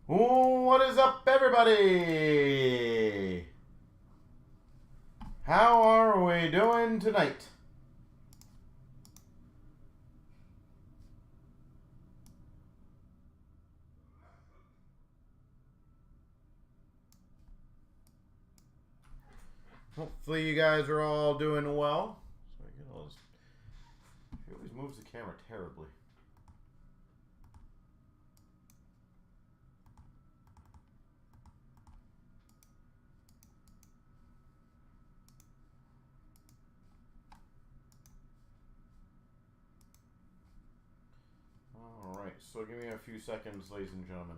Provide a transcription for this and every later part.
What is up, everybody? How are we doing tonight? Hopefully, you guys are all doing well. So he always moves the camera terribly. All right, so give me a few seconds, ladies and gentlemen.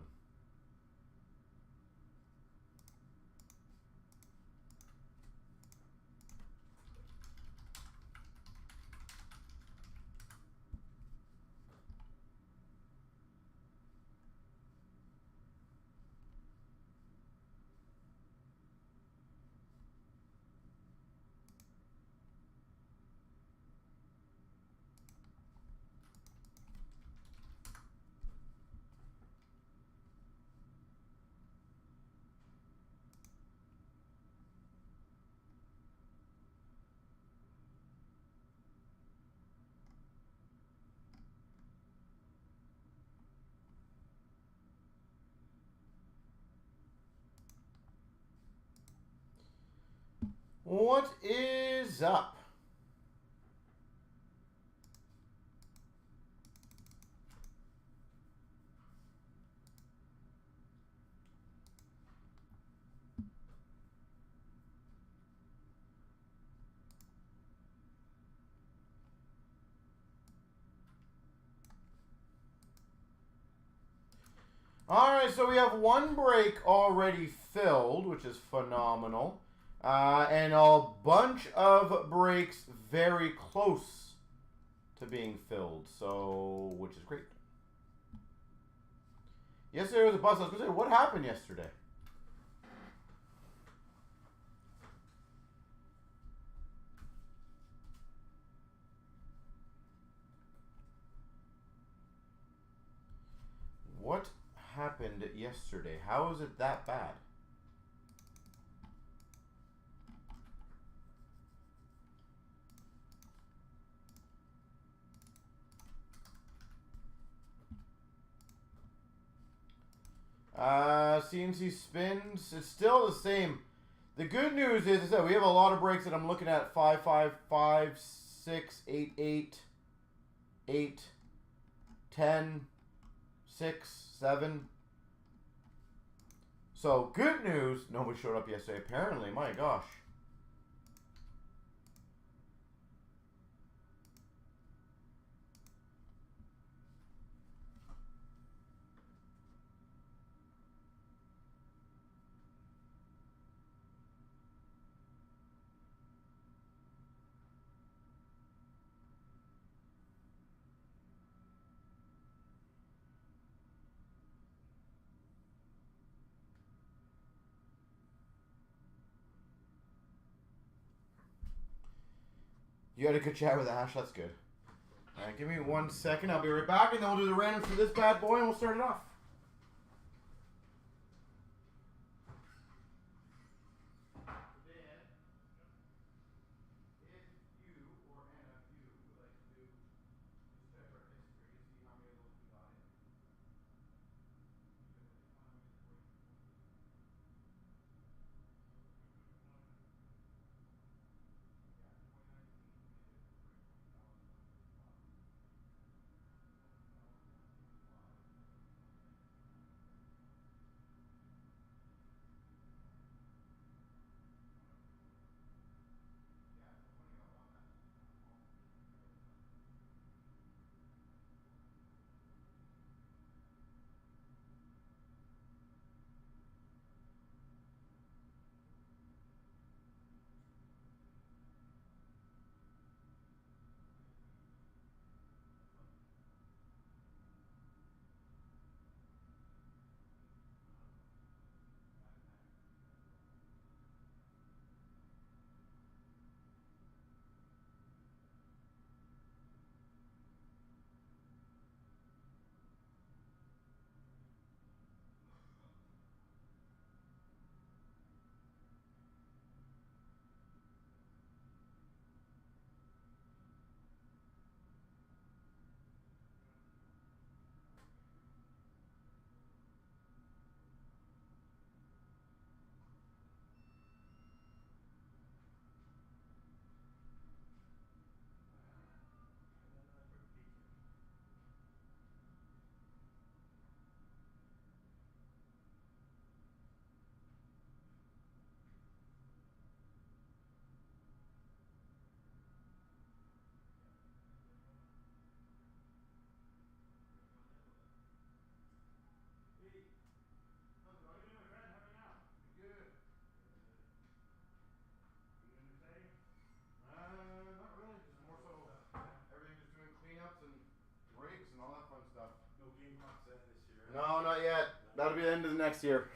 What is up? All right, so we have one break already filled, which is phenomenal. And a bunch of breaks very close to being filled, so which is great. Yesterday was a bust. I was going to say, what happened yesterday? What happened yesterday? How is it that bad? CNC spins. It's still the same. The good news is that we have a lot of breaks that I'm looking at 5, 5, 5, 6, 8, 8, 8, 10, 6, 7. So good news. Nobody showed up yesterday. Apparently, my gosh. You had a good chat with Ash. That's good. All right, give me 1 second. I'll be right back, and then we'll do the randoms for this bad boy, and we'll start it off. next year.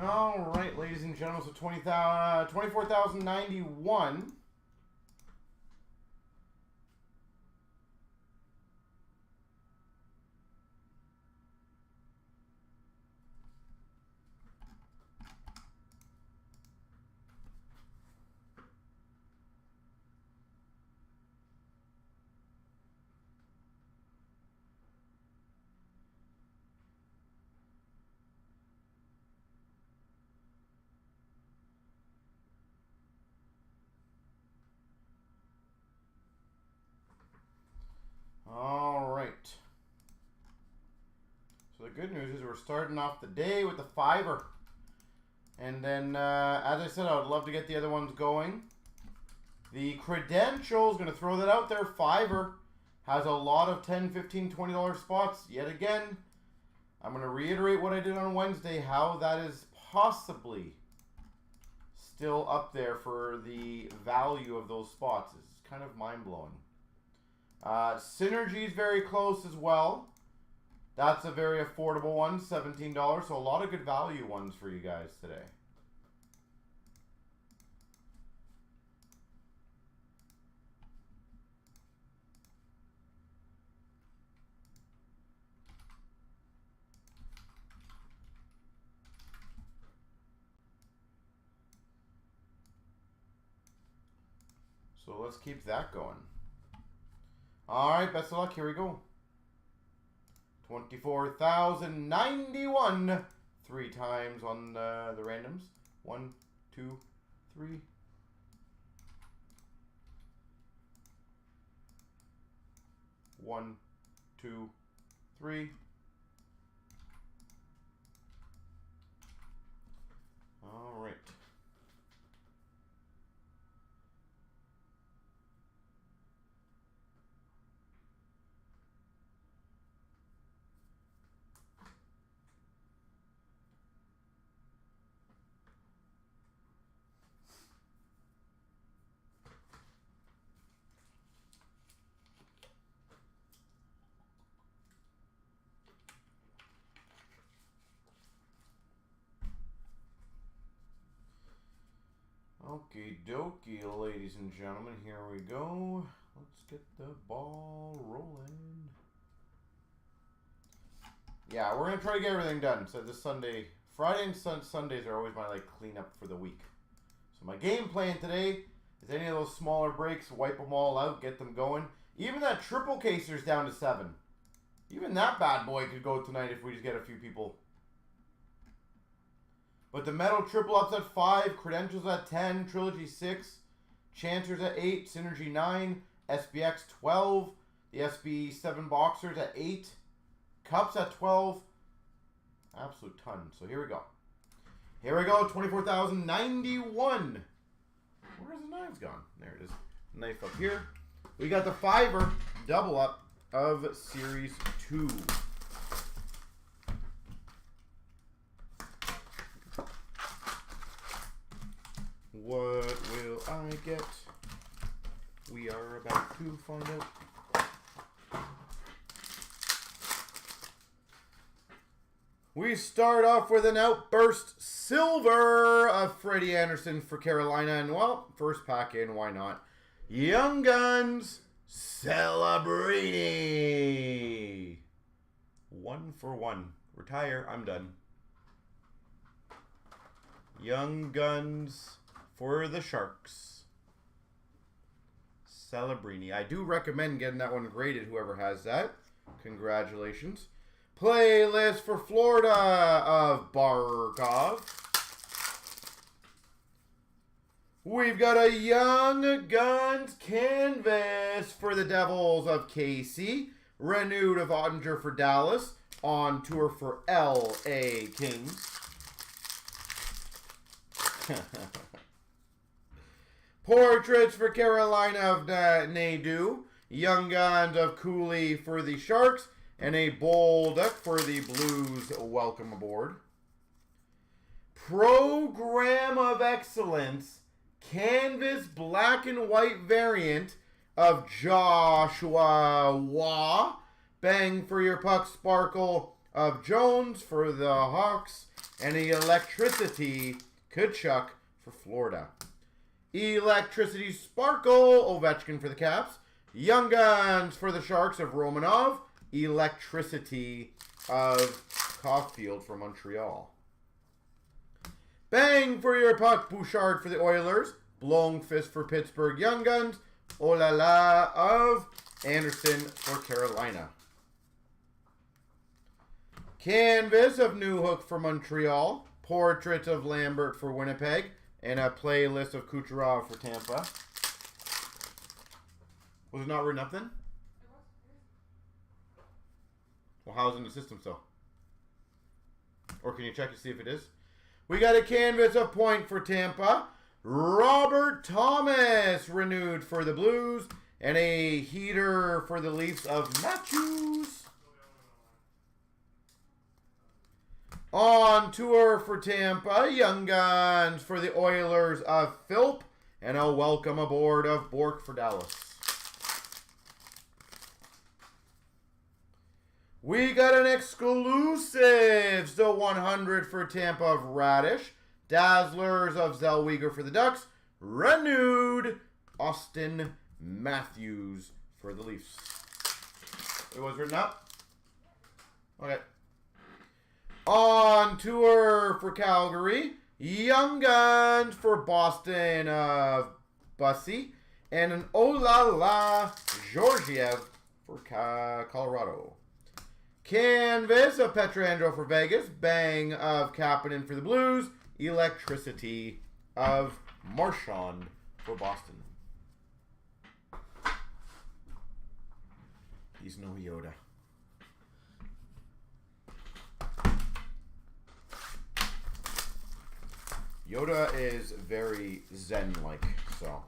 All right, ladies and gentlemen, so 24,091. All right. So the good news is we're starting off the day with the fiver. And then, as I said, I would love to get the other ones going. The credentials, going to throw that out there, fiver. Has a lot of $10, $15, $20 spots. Yet again, I'm going to reiterate what I did on Wednesday, how that is possibly still up there for the value of those spots. It's kind of mind-blowing. Synergy is very close as well. That's a very affordable one, $17. So a lot of good value ones for you guys today. So let's keep that going. All right, best of luck. Here we go. 24,091. 3 times on the randoms. 1, 2, 3. 1, 2, 3. All right. Okie dokie, ladies and gentlemen, here we go. Let's get the ball rolling. Yeah, we're going to try to get everything done. So this Sunday, Friday and Sundays are always my cleanup for the week. So my game plan today is any of those smaller breaks, wipe them all out, get them going. Even that triple caser's down to 7. Even that bad boy could go tonight if we just get a few people. But the metal triple ups at 5, credentials at 10, trilogy 6, chancers at 8, synergy 9, SBX 12, the SB 7 boxers at 8, cups at 12. Absolute ton. So here we go. Here we go. 24,091. Where's the knives gone? There it is. Knife up here. We got the fiver double up of Series 2. What will I get? We are about to find out. We start off with an outburst silver of Freddie Anderson for Carolina. And, well, first pack in, why not? Young Guns Celebrini. 1 for 1. Retire. I'm done. Young Guns for the Sharks. Celebrini. I do recommend getting that one graded, whoever has that. Congratulations. Playlist for Florida of Barkov. We've got a Young Guns canvas for the Devils of KC. Renewed of Ottinger for Dallas. On tour for LA Kings. Portraits for Carolina of Nadeau. Young Guns of Cooley for the Sharks. And a bold for the Blues. Welcome aboard. Program of Excellence. Canvas black and white variant of Joshua Waugh. Bang for your puck, Sparkle of Jones for the Hawks. And the Electricity, Kachuk for Florida. Electricity Sparkle, Ovechkin for the Caps. Young Guns for the Sharks of Romanov. Electricity of Caulfield for Montreal. Bang for your puck, Bouchard for the Oilers. Blown Fist for Pittsburgh Young Guns. Oh la la of Anderson for Carolina. Canvas of Newhook for Montreal. Portrait of Lambert for Winnipeg. And a playlist of Kucherov for Tampa. Was it not written up then? Well, how's in the system still? Or can you check to see if it is? We got a canvas of Point for Tampa. Robert Thomas renewed for the Blues. And a heater for the Leafs of Matthews. On tour for Tampa, Young Guns for the Oilers of Philp. And a welcome aboard of Bork for Dallas. We got an exclusive, the 100 for Tampa of Radish. Dazzlers of Zellweger for the Ducks. Renewed, Austin Matthews for the Leafs. It was written up? Okay. On tour for Calgary, Young Guns for Boston of Bussy, and an Olala Georgiev for Colorado. Canvas of Pietrangelo for Vegas, Bang of Kapanen for the Blues, Electricity of Marchand for Boston. He's no Yoda. Yoda is very Zen-like, so.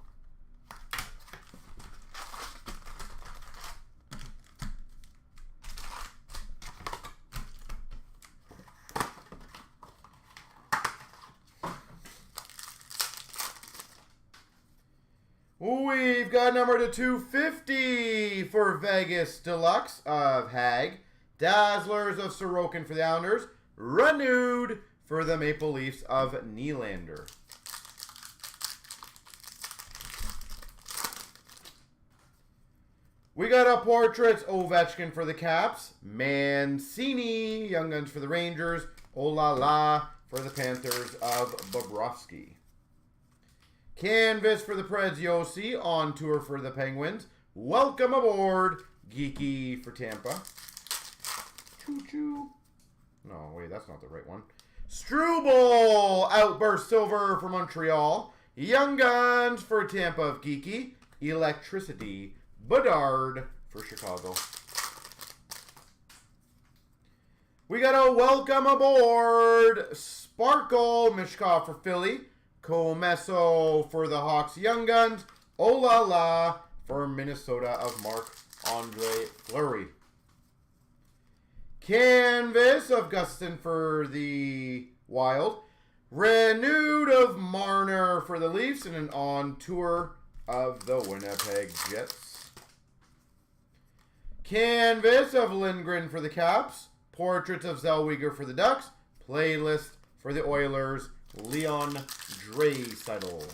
We've got number to 250 for Vegas Deluxe of Hag. Dazzlers of Sorokin for the Islanders. Renewed for the Maple Leafs of Nylander. We got a Portraits Ovechkin for the Caps. Mancini, Young Guns for the Rangers. Olala for the Panthers of Bobrovsky. Canvas for the Preds Yossi. On tour for the Penguins. Welcome aboard, Geeky for Tampa. Choo-choo. No, wait, that's not the right one. Struble, Outburst Silver for Montreal. Young Guns for Tampa of Geeky. Electricity, Bedard for Chicago. We got a welcome aboard. Sparkle, Mishkov for Philly. Comesso for the Hawks Young Guns. Olala for Minnesota of Marc-Andre Fleury. Canvas of Gustin for the Wild. Renewed of Marner for the Leafs. And an on tour of the Winnipeg Jets. Canvas of Lindgren for the Caps. Portraits of Zellweger for the Ducks. Playlist for the Oilers. Leon Draisaitl.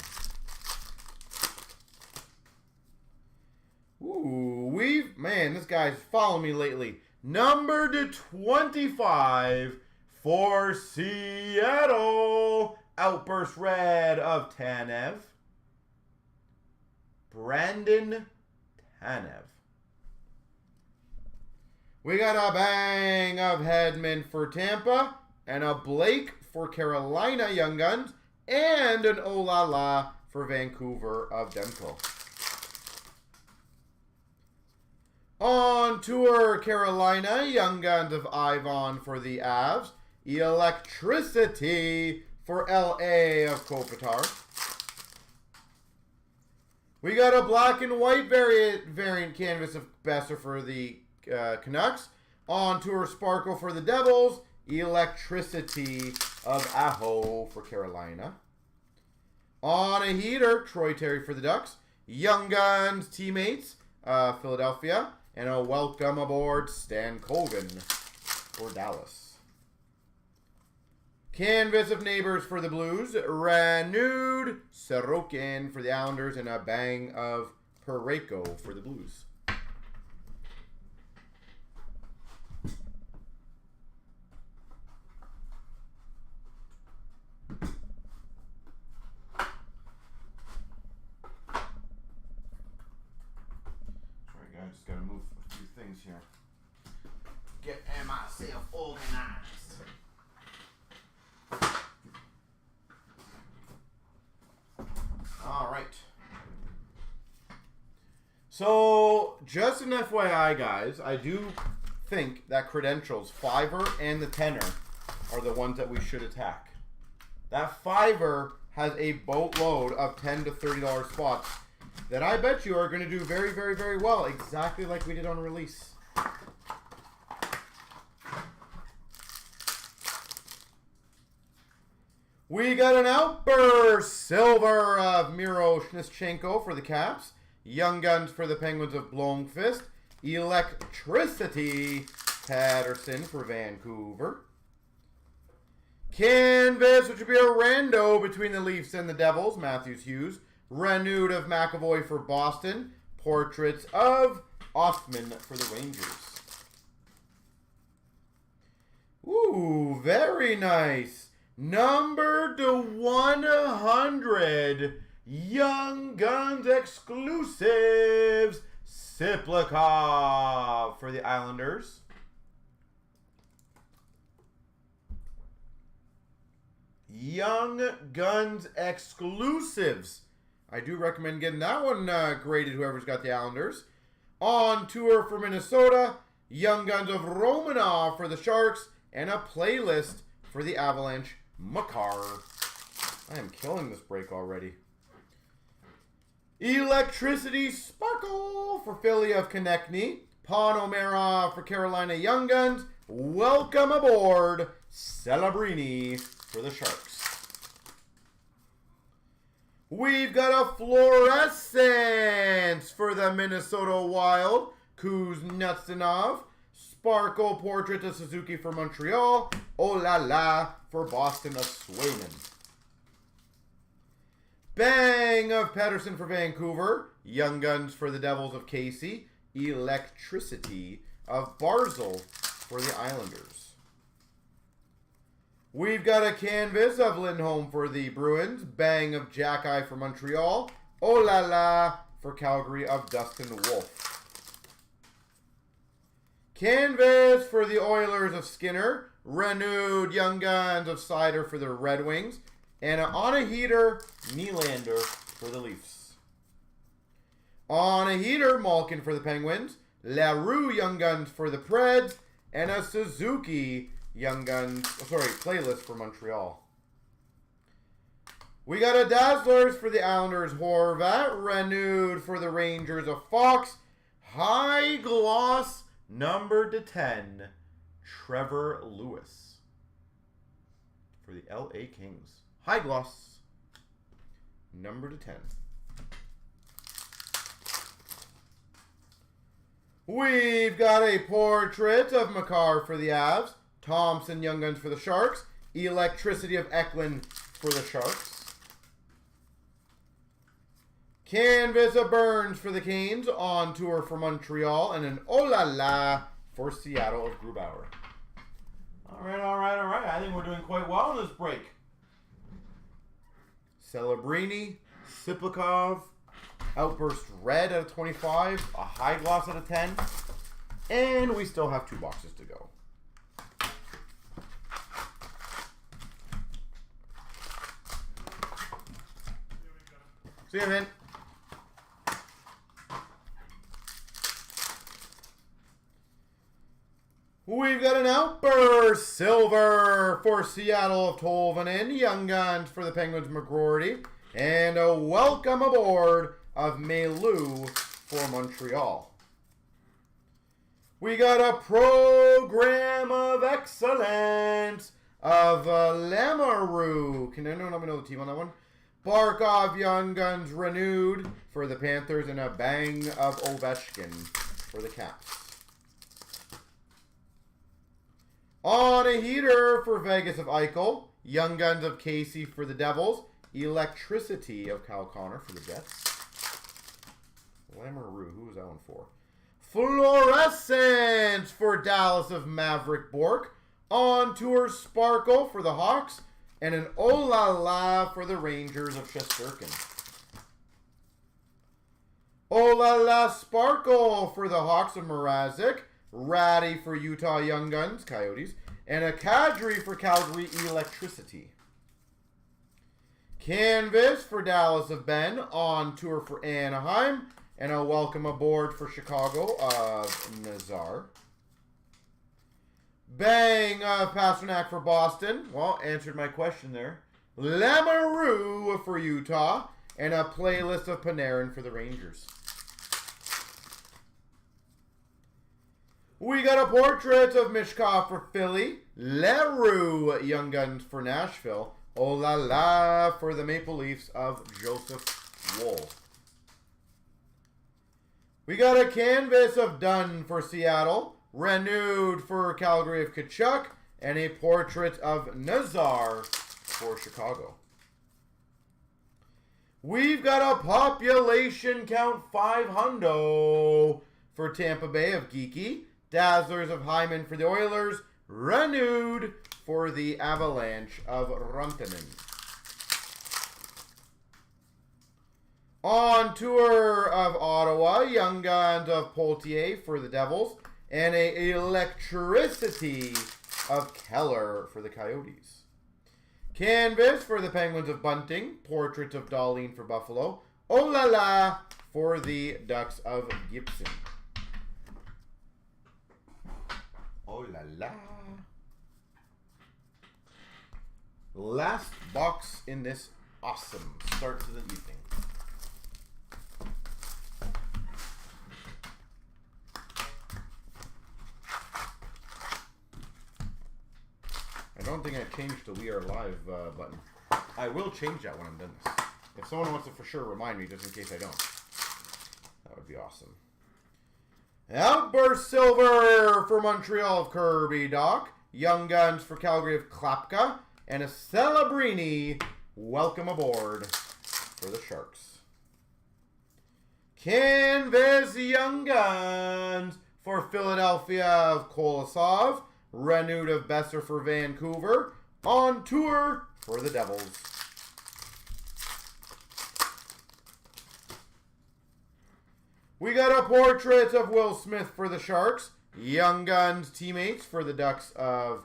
Ooh, man, this guy's following me lately. Number to 25 for Seattle. Outburst Red of Tanev. Brandon Tanev. We got a bang of Hedman for Tampa. And a Blake for Carolina Young Guns. And an Olala for Vancouver of Demko. On tour, Carolina, Young Guns of Ivan for the Avs. Electricity for LA of Kopitar. We got a black and white variant canvas of Besser for the Canucks. On tour, Sparkle for the Devils. Electricity of Aho for Carolina. On a heater, Troy Terry for the Ducks. Young Guns teammates, Philadelphia. And a welcome aboard Stan Colgan for Dallas. Canvas of Neighbors for the Blues. Renewed Sorokin for the Islanders. And a bang of Parayko for the Blues. I just gotta move a few things here. Get myself organized. All right. So, just an FYI, guys, I do think that credentials, 5er and the 10er, are the ones that we should attack. That 5er has a boatload of $10 to $30 spots that I bet you are going to do very, very, very well, exactly like we did on release. We got an outburst silver of Miro Shnischenko for the Caps. Young Guns for the Penguins of Blomqvist. Electricity Patterson for Vancouver. Canvas, which would be a rando between the Leafs and the Devils, Matthews Hughes. Renewed of McAvoy for Boston. Portraits of Othman for the Rangers. Ooh, very nice. Numbered to 100. Young Guns exclusives. Siplikov for the Islanders. Young Guns exclusives. I do recommend getting that one graded, whoever's got the Islanders. On tour for Minnesota, Young Guns of Romanov for the Sharks, and a playlist for the Avalanche, Makar. I am killing this break already. Electricity Sparkle for Philly of Konechny. Ponomarov for Carolina Young Guns. Welcome aboard, Celebrini for the Sharks. We've got a fluorescence for the Minnesota Wild. Kuznetsov. Sparkle Portrait of Suzuki for Montreal. Oh la la for Boston of Swayman. Bang of Pedersen for Vancouver. Young Guns for the Devils of Casey. Electricity of Barzal for the Islanders. We've got a canvas of Lindholm for the Bruins. Bang of Jack-Eye for Montreal. Oh la la for Calgary of Dustin Wolf. Canvas for the Oilers of Skinner. Renewed Young Guns of Sider for the Red Wings. And on a heater, Nylander for the Leafs. On a heater, Malkin for the Penguins. LaRue Young Guns for the Preds. And a Suzuki Young Guns, playlist for Montreal. We got a Dazzlers for the Islanders, Horvat. Renewed for the Rangers of Fox. High gloss, numbered to 10, Trevor Lewis for the LA Kings. High gloss, number to 10. We've got a portrait of Makar for the Avs. Thompson Young Guns for the Sharks. Electricity of Eklund for the Sharks. Canvas of Burns for the Canes. On tour for Montreal. And an oh la la for Seattle of Grubauer. All right. I think we're doing quite well in this break. Celebrini, Siplikov, Outburst Red out of 25, a high gloss out of 10, and we still have 2 boxes to go. See you, man. We've got an Outburst Silver for Seattle of Tolvanen. Young Guns for the Penguins, McGroarty. And a welcome aboard of Mailou for Montreal. We got a Program of Excellence of Lamoureux. Can anyone let me know the team on that one? Barkov Young Guns Renewed for the Panthers, and a bang of Ovechkin for the Caps. On a heater for Vegas of Eichel. Young Guns of Casey for the Devils. Electricity of Kyle Connor for the Jets. Lamoureux, who was that one for? Fluorescence for Dallas of Maverick Bork. On Tour Sparkle for the Hawks. And an Oh La La for the Rangers of Shesterkin. Oh La La Sparkle for the Hawks of Mrazek. Ratty for Utah Young Guns, Coyotes. And a Kadri for Calgary Electricity. Canvas for Dallas of Ben. On Tour for Anaheim. And a welcome aboard for Chicago of Nazar. Bang of Pasternak for Boston. Well, answered my question there. Lamoureux for Utah. And a playlist of Panarin for the Rangers. We got a portrait of Mishkov for Philly. Leroux Young Guns for Nashville. Oh La La for the Maple Leafs of Joseph Wool. We got a canvas of Dunn for Seattle. Renewed for Calgary of Tkachuk. And a portrait of Nazar for Chicago. We've got a population count 500 for Tampa Bay of Geeky. Dazzlers of Hyman for the Oilers. Renewed for the Avalanche of Rantanen. On Tour of Ottawa, Young Guns of Poultier for the Devils. And a Electricity of Keller for the Coyotes. Canvas for the Penguins of Bunting. Portrait of Darlene for Buffalo. Oh La La for the Ducks of Gibson. Oh La La. Last box in this awesome start to the evening. I don't think I changed the We Are Live button. I will change that when I'm done this. If someone wants to for sure remind me, just in case I don't. That would be awesome. Outburst Silver for Montreal of Kirby Doc. Young Guns for Calgary of Klapka. And a Celebrini, welcome aboard for the Sharks. Canvas Young Guns for Philadelphia of Kolosov. Renewed of Besser for Vancouver. On Tour for the Devils. We got a portrait of Will Smith for the Sharks. Young Guns teammates for the Ducks of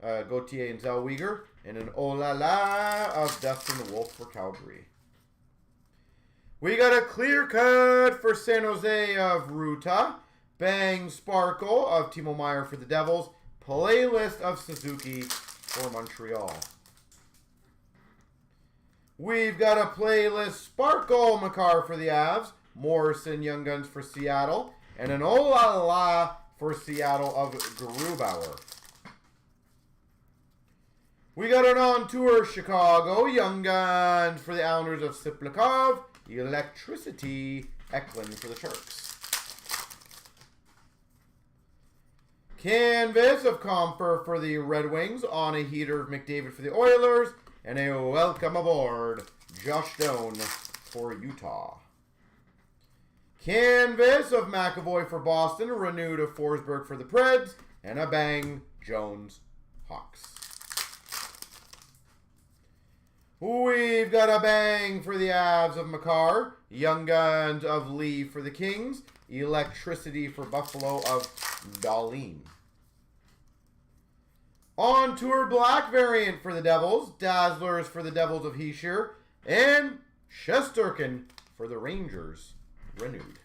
Gauthier and Zellweger. And an Oh La La of Dustin Wolf for Calgary. We got a clear cut for San Jose of Ruta. Bang Sparkle of Timo Meier for the Devils. Playlist of Suzuki for Montreal. We've got a playlist Sparkle Makar for the Avs. Morrison Young Guns for Seattle. And an Oh La La for Seattle of Grubauer. We got an on-tour Chicago. Young Guns for the Islanders of Siplikov. Electricity Eklund for the Sharks. Canvas of Comfer for the Red Wings. On a heater of McDavid for the Oilers. And a welcome aboard Josh Doan for Utah. Canvas of McAvoy for Boston. Renewed of Forsberg for the Preds. And a bang Jones Hawks. We've got a bang for the Avs of Makar. Young Guns of Lee for the Kings. Electricity for Buffalo of Darlene. On Tour Black variant for the Devils. Dazzlers for the Devils of Heischer. And Shesterkin for the Rangers. Renewed.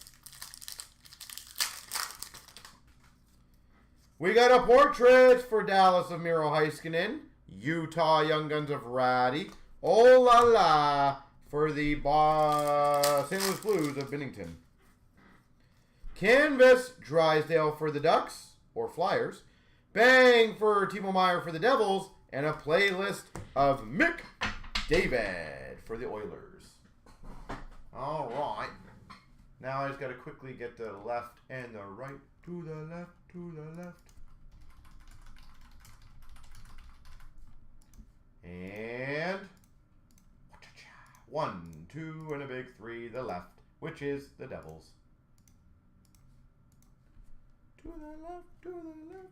We got a portrait for Dallas of Miro Heiskanen. Utah Young Guns of Ratty. Oh La La for the St. Louis Blues of Binnington. Canvas Drysdale for the Ducks, or Flyers. Bang for Timo Meier for the Devils. And a playlist of Mick David for the Oilers. All right. Now I just got to quickly get the left and the right. To the left, to the left. And 1, 2, and a big 3, the left, which is the Devils. To the left, to the left.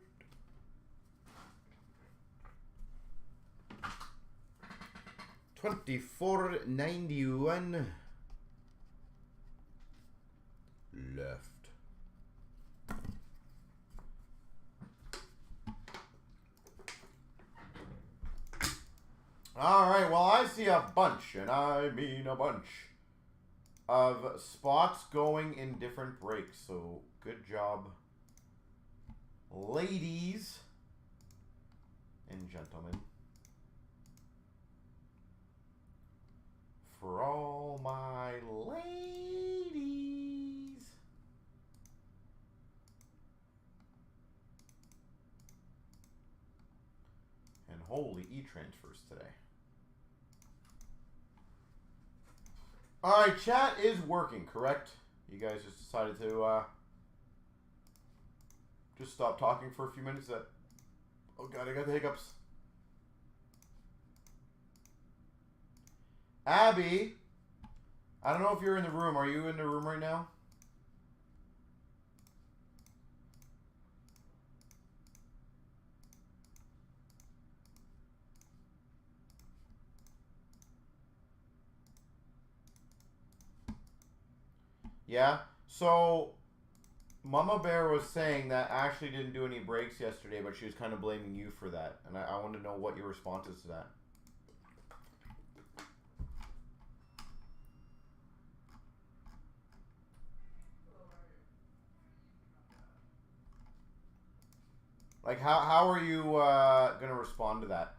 $24.91 left. All right, well, I see a bunch, and I mean a bunch, of spots going in different breaks. So, good job, ladies and gentlemen. For all my ladies. And holy e-transfers today. All right, chat is working, correct? You guys just decided to just stop talking for a few minutes. Oh God, I got the hiccups. Abby, I don't know if you're in the room. Are you in the room right now? Yeah, so Mama Bear was saying that Ashley didn't do any breaks yesterday, but she was kind of blaming you for that. And I want to know what your response is to that. Like, how are you going to respond to that?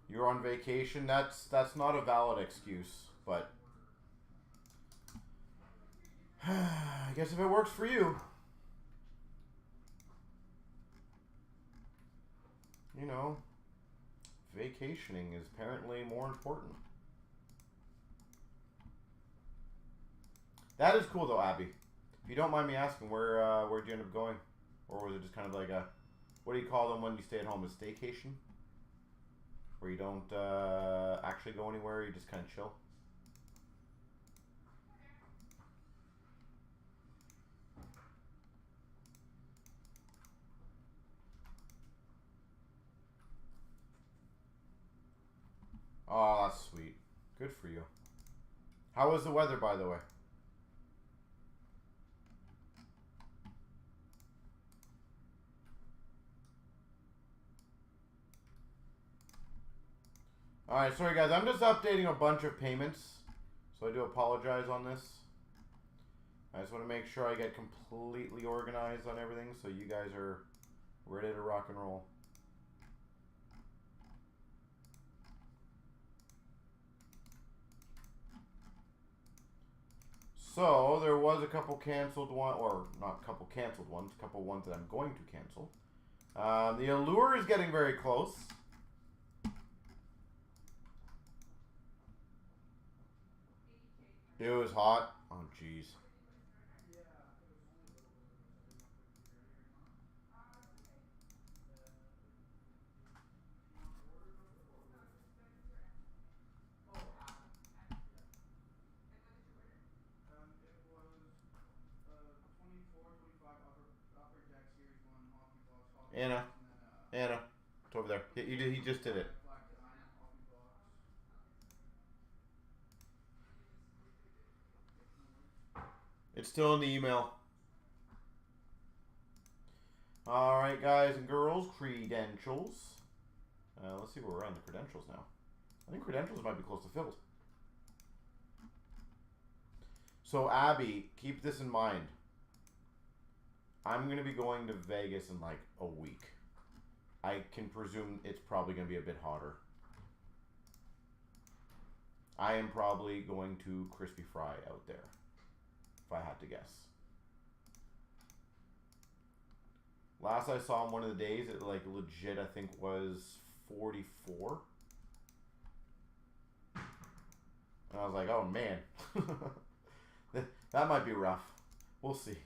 You're on vacation? That's not a valid excuse, but I guess if it works for you. You know, vacationing is apparently more important. That is cool though, Abby. If you don't mind me asking, where'd you end up going? Or was it just kind of like a, what do you call them when you stay at home, a staycation? Where you don't actually go anywhere, you just kind of chill? Oh, that's sweet. Good for you. How was the weather, by the way? Alright, sorry guys, I'm just updating a bunch of payments, so I do apologize on this. I just want to make sure I get completely organized on everything so you guys are ready to rock and roll. So, there was a couple canceled ones, or not a couple canceled ones, a couple ones that I'm going to cancel. The Allure is getting very close. It was hot. Oh, jeez. Anna. Anna. It's over there. He just did it. It's still in the email. Alright, guys and girls. Credentials. Let's see where we're on the credentials now. I think credentials might be close to filled. So, Abby, keep this in mind. I'm going to be going to Vegas in like a week. I can presume it's probably going to be a bit hotter. I am probably going to Crispy Fry out there, if I had to guess. Last I saw him one of the days, it like legit I think was 44. And I was like, oh man. That might be rough. We'll see.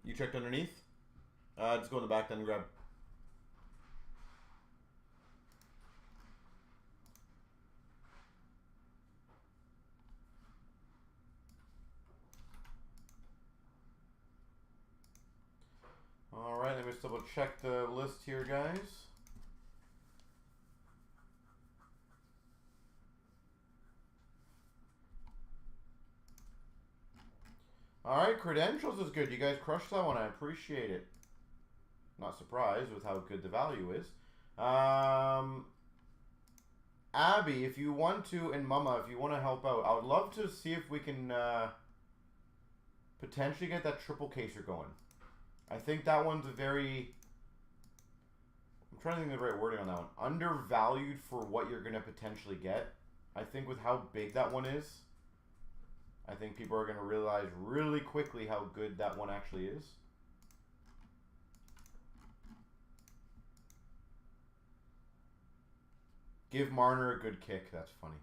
You checked underneath? Just go in the back then and grab. Alright, let me just double check the list here, guys. Alright, credentials is good. You guys crushed that one. I appreciate it. Not surprised with how good the value is. Abby, if you want to, and Mama, if you want to help out, I would love to see if we can potentially get that triple caser going. I think that one's a very... I'm trying to think of the right wording on that one. Undervalued for what you're going to potentially get. I think with how big that one is, I think people are going to realize really quickly how good that one actually is. Give Marner a good kick. That's funny.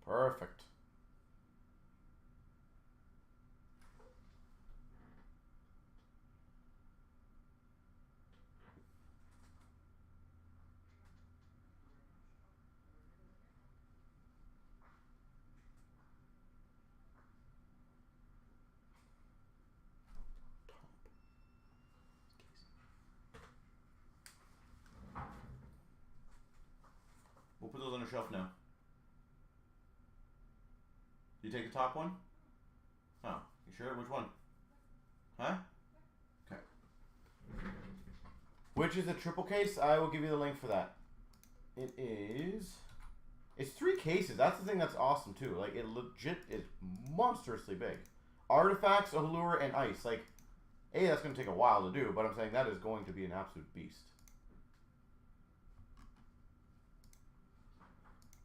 Perfect. We'll put those on the shelf now. You take the top one? Oh, you sure? Which one? Huh? Okay. Which is a triple case? I will give you the link for that. It is... It's 3 cases. That's the thing that's awesome, too. Like, it legit is monstrously big. Artifacts, Allure, and Ice. Like, A, that's going to take a while to do, but I'm saying that is going to be an absolute beast.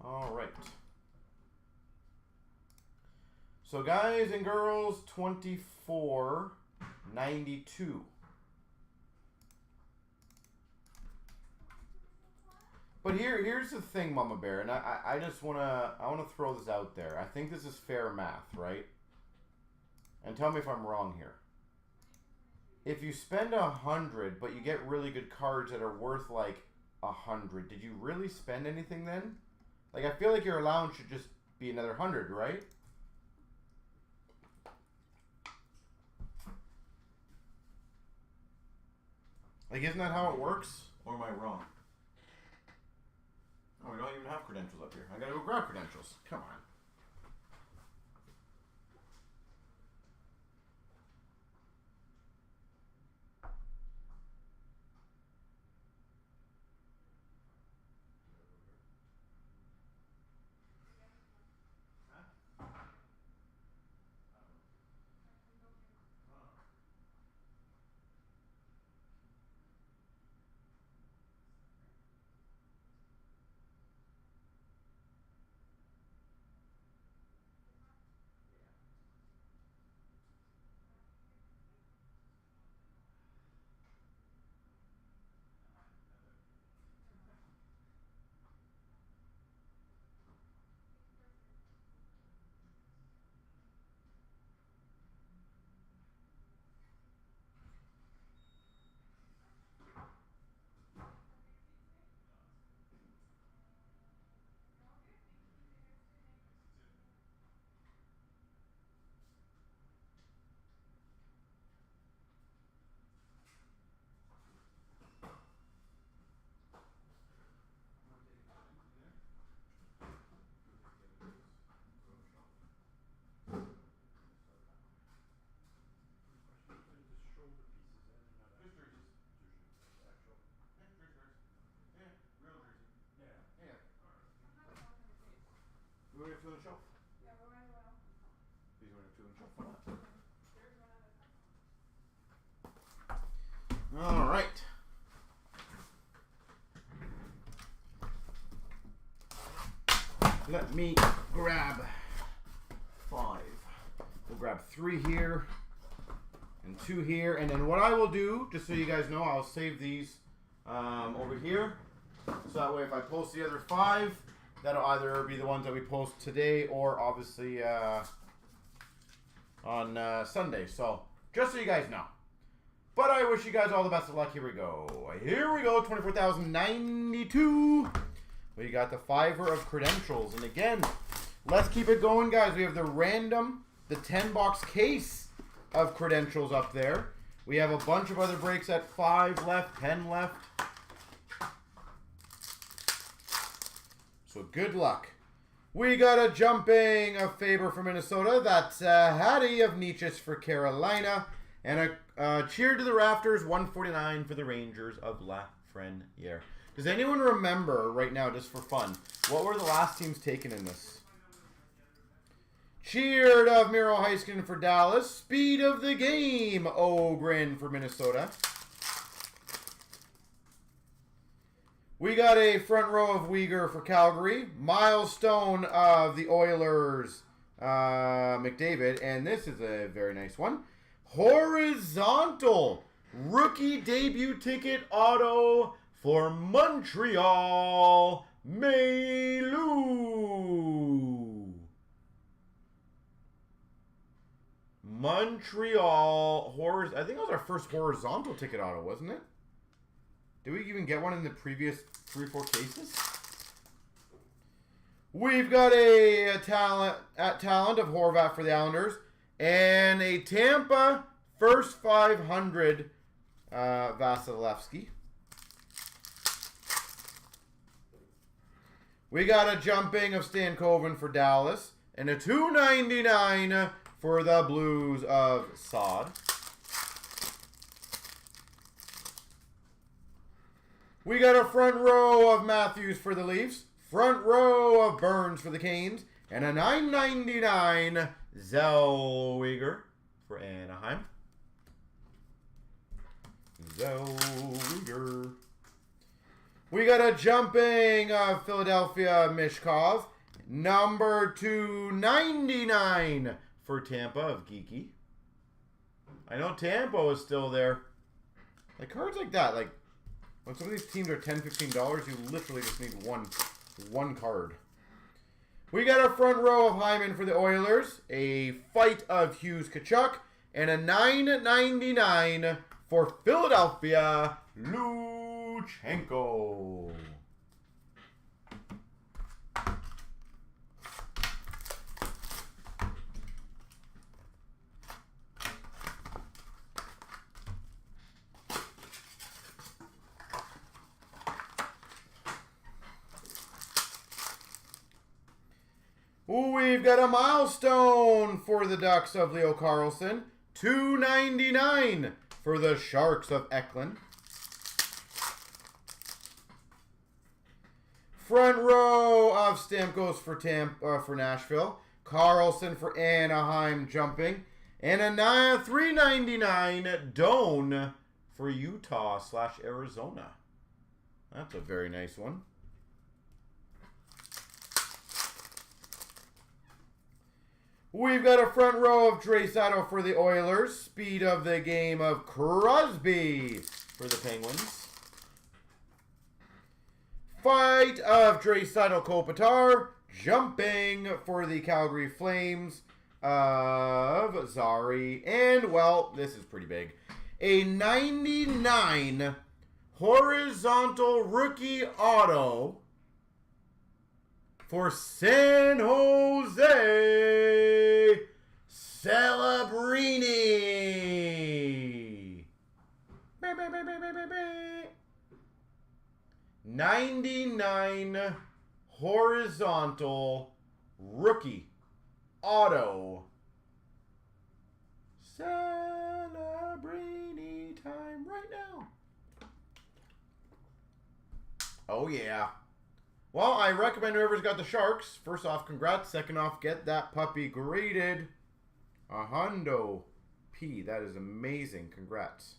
All right. So guys and girls, 24.92. But here's the thing, Mama Bear, and I just wanna throw this out there. I think this is fair math, right? And tell me if I'm wrong here. If you spend 100, but you get really good cards that are worth like 100, did you really spend anything then? Like, I feel like your allowance should just be another 100, right? Like, isn't that how it works? Or am I wrong? Oh, we don't even have credentials up here. I gotta go grab credentials. Come on. All right. Let me grab 5. We'll grab 3 here and 2 here. And then what I will do, just so you guys know, I'll save these over here. So that way if I post the other 5, that'll either be the ones that we post today or obviously on Sunday. So just so you guys know. But I wish you guys all the best of luck. Here we go. Here we go. 24,092. We got the 5er of credentials. And again, let's keep it going, guys. We have the random, the 10-box case of credentials up there. We have a bunch of other breaks at 5 left, 10 left. So good luck. We got a jumping of Faber for Minnesota. That's Hattie of Nietzsche's for Carolina. And a cheer to the rafters, 149 for the Rangers of Lafreniere. Does anyone remember right now, just for fun, what were the last teams taken in this? Cheered of Miro Heiskanen for Dallas. Speed of the game, Ogren for Minnesota. We got a front row of Uyghur for Calgary. Milestone of the Oilers, McDavid. And this is a very nice one. Horizontal rookie debut ticket auto for Montreal, Mailou. Montreal, I think that was our first horizontal ticket auto, wasn't it? Did we even get one in the previous 3 or 4 cases? We've got a talent of Horvat for the Islanders. And a Tampa first 500 Vasilevsky. We got a jumping of Stankoven for Dallas. And a 299 for the Blues of Saad. We got a front row of Matthews for the Leafs. Front row of Burns for the Canes. And a 999 Zellweger for Anaheim. Zellweger. We got a jumping of Philadelphia Mishkov. Number 299 for Tampa of Geeky. I know Tampa is still there. Like cards like that, like when some of these teams are $10, $15, you literally just need one card. We got a front row of Hyman for the Oilers, a fight of Hughes Kachuk, and a $9.99 for Philadelphia, Luchenko. We've got a milestone for the Ducks of Leo Carlson. $2.99 for the Sharks of Eklund. Front row of Stamkos for Nashville. Carlson for Anaheim jumping. And a $3.99 Doan for Utah/Arizona. That's a very nice one. We've got a front row of Draisaitl for the Oilers. Speed of the game of Crosby for the Penguins. Fight of Draisaitl Kopitar. Jumping for the Calgary Flames of Zari. And, well, this is pretty big. A 99 horizontal rookie auto for San Jose, Celebrini. 99 horizontal rookie auto. Celebrini time right now. Oh, yeah. Well, I recommend whoever's got the Sharks. First off, congrats. Second off, get that puppy graded. A hundo P. That is amazing. Congrats.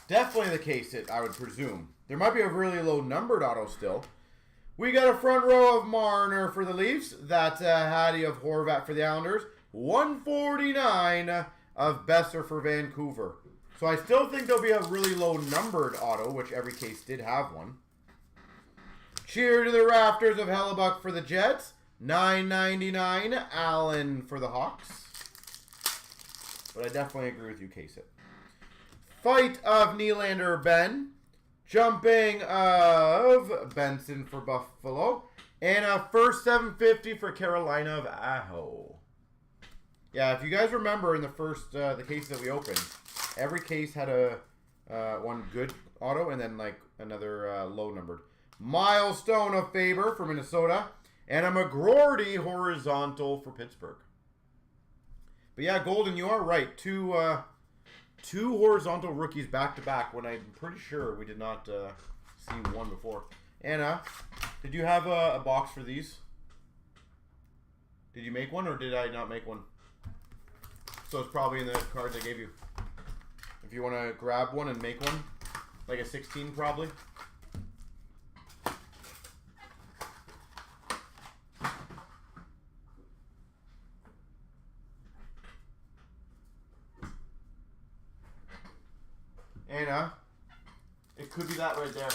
Definitely the case, I would presume. There might be a really low numbered auto still. We got a front row of Marner for the Leafs. That's a Hattie of Horvat for the Islanders. 149 of Besser for Vancouver. So I still think there'll be a really low numbered auto, which every case did have one. Cheer to the rafters of Hellebuck for the Jets. 9.99 Allen for the Hawks. But I definitely agree with you, Case. Fight of Nylander Ben. Jumping of Benson for Buffalo. And a first 750 for Carolina of Aho. Yeah, if you guys remember in the first, the cases that we opened, every case had a one good auto and then like another low numbered. Milestone of Faber for Minnesota. And a McGroarty horizontal for Pittsburgh. But yeah, Golden, you are right. Two horizontal rookies back-to-back when I'm pretty sure we did not see one before. Anna, did you have a box for these? Did you make one or did I not make one? So it's probably in the cards I gave you. If you want to grab one and make one, like a 16 probably. Anna, it could be that right there.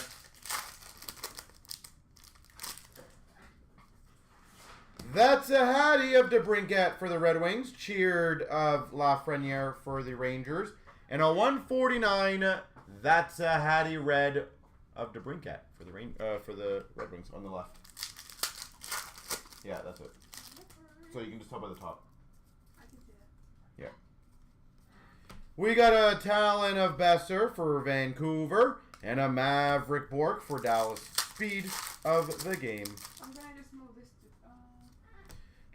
That's a Hattie of DeBrincat for the Red Wings. Cheered of Lafreniere for the Rangers. And a 149, that's a Hattie Red of DeBrincat for the Red Wings on the left. Yeah, that's it. So you can just tell by the top. Yeah. We got a Talon of Besser for Vancouver. And a Maverick Bork for Dallas. Speed of the game. I'm going to just move this to...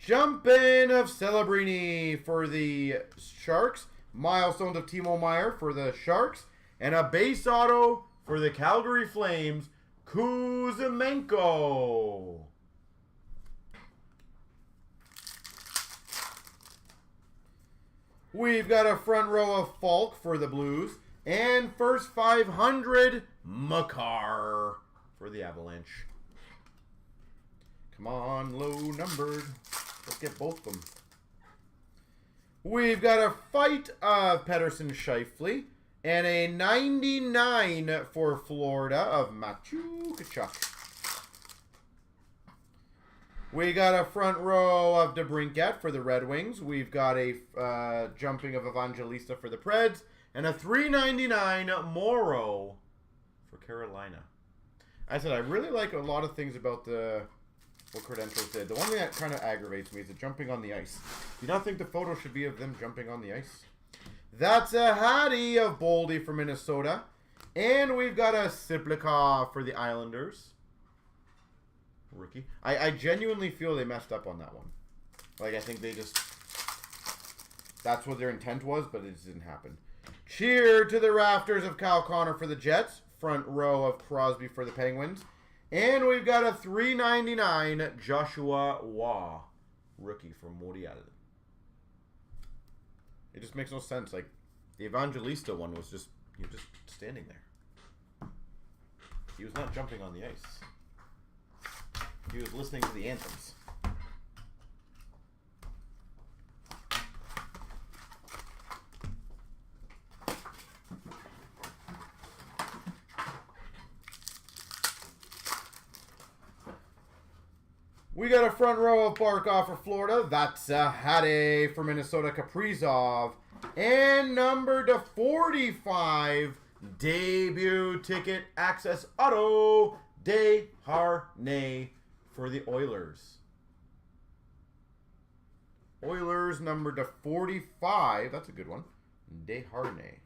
Jumpin' of Celebrini for the Sharks. Milestones of Timo Meier for the Sharks. And a base auto for the Calgary Flames. Kuzmenko. We've got a front row of Falk for the Blues. And first 500, Makar for the Avalanche. Come on, low numbered. Let's get both of them. We've got a fight of Pedersen Scheifele. And a 99 for Florida of Matthew Tkachuk. We got a front row of DeBrincat for the Red Wings. We've got a jumping of Evangelista for the Preds. And a $3.99 Morrow for Carolina. I said I really like a lot of things about what credentials did. The one thing that kind of aggravates me is the jumping on the ice. Do you not think the photo should be of them jumping on the ice? That's a Hattie of Boldy for Minnesota. And we've got a Siplikov for the Islanders. Rookie. I genuinely feel they messed up on that one. Like, I think they just... That's what their intent was, but it just didn't happen. Cheer to the rafters of Kyle Connor for the Jets. Front row of Crosby for the Penguins. And we've got a $3.99 Joshua Waugh. Rookie from Montreal. It just makes no sense. Like, the Evangelista one was just... He was just standing there. He was not jumping on the ice. He was listening to the anthems. We got a front row of Barkov for Florida. That's a Hattie for Minnesota, Kaprizov. And number to 45, debut ticket access auto, Desharnais for the Oilers. Oilers number to 45. That's a good one. Desharnais.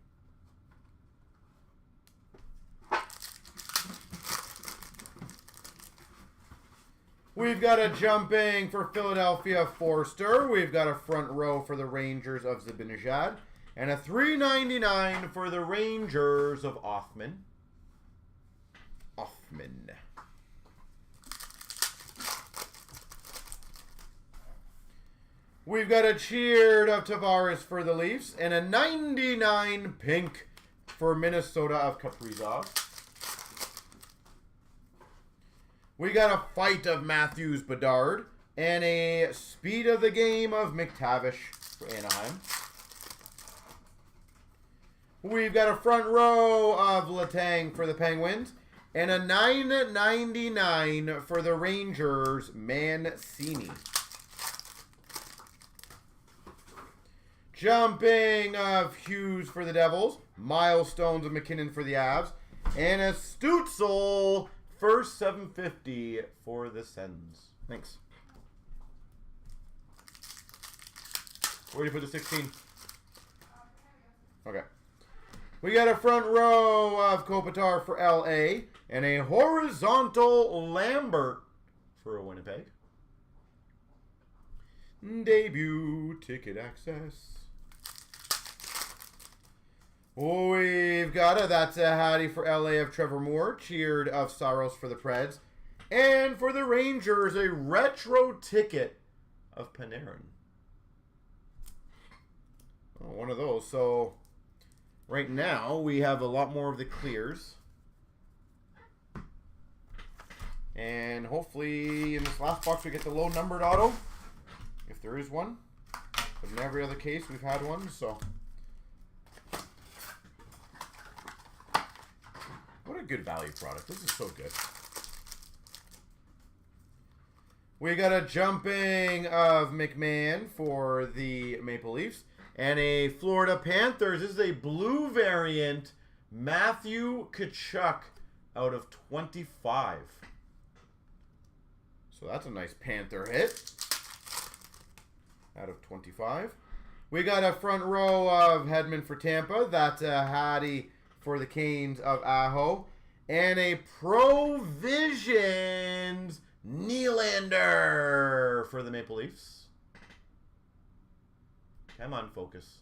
We've got a jumping for Philadelphia, Forster. We've got a front row for the Rangers of Zibanejad. And a $3.99 for the Rangers of Othman. We've got a cheered of Tavares for the Leafs and a 99 pink for Minnesota of Kaprizov. We got a fight of Matthews Bedard and a speed of the game of McTavish for Anaheim. We've got a front row of Letang for the Penguins and a 999 for the Rangers, Mancini. Jumping of Hughes for the Devils, Milestones of McKinnon for the Avs, and a Stützle first 750 for the Sens. Thanks. Where do you put the 16? Okay. We got a front row of Kopitar for LA and a horizontal Lambert for Winnipeg. Debut ticket access. We've got that's a Hattie for LA of Trevor Moore, cheered of Saros for the Preds, and for the Rangers a retro ticket of Panarin. Oh, one of those. So right now we have a lot more of the clears, and hopefully in this last box we get the low numbered auto, if there is one. But in every other case we've had one. So. What a good value product. This is so good. We got a jumping of McMahon for the Maple Leafs. And a Florida Panthers. This is a blue variant. Matthew Tkachuk out of 25. So that's a nice Panther hit. Out of 25. We got a front row of Hedman for Tampa. That's a Hattie for the Canes of Aho. And a Provisions Nylander for the Maple Leafs. Come on, focus.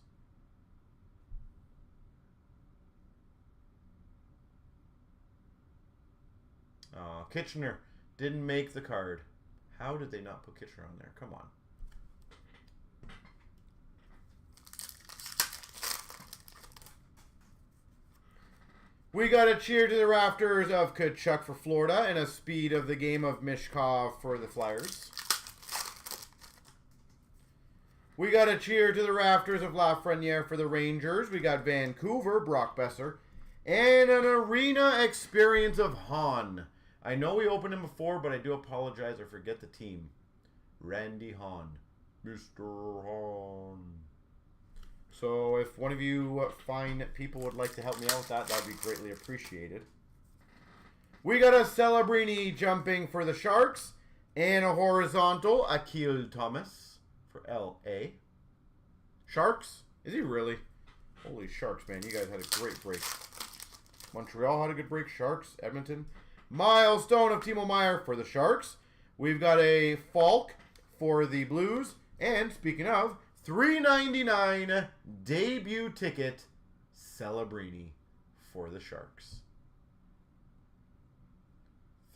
Oh, Kitchener didn't make the card. How did they not put Kitchener on there? Come on. We got a cheer to the rafters of Tkachuk for Florida and a speed of the game of Mishkov for the Flyers. We got a cheer to the rafters of Lafreniere for the Rangers. We got Vancouver, Brock Besser, and an arena experience of Hahn. I know we opened him before, but I do apologize. I forget the team. Randy Hahn. Mr. Hahn. So if one of you fine people would like to help me out with that, that would be greatly appreciated. We got a Celebrini jumping for the Sharks and a horizontal Akil Thomas for LA. Sharks? Is he really? Holy Sharks, man. You guys had a great break. Montreal had a good break. Sharks, Edmonton. Milestone of Timo Meier for the Sharks. We've got a Falk for the Blues. And speaking of, $3.99 debut ticket, Celebrini for the Sharks.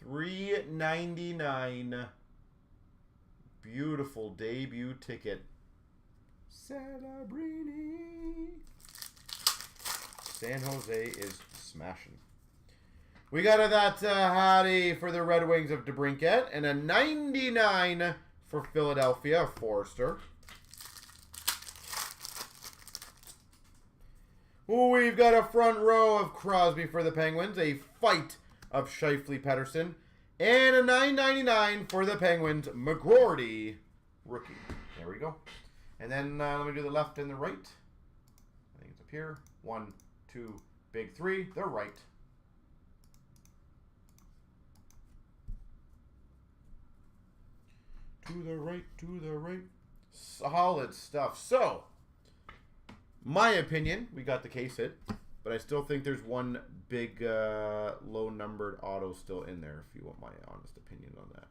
$3.99 beautiful debut ticket, Celebrini. San Jose is smashing. We got that Hattie for the Red Wings of DeBrincat and a 99 for Philadelphia of Forrester. We've got a front row of Crosby for the Penguins, a fight of Scheifele Pettersson, and a $9.99 for the Penguins, McGroarty rookie. There we go. And then let me do the left and the right. I think it's up here. 1, 2, big 3. The right. To the right, to the right. Solid stuff. So, my opinion, we got the case hit, but I still think there's one big low-numbered auto still in there, if you want my honest opinion on that.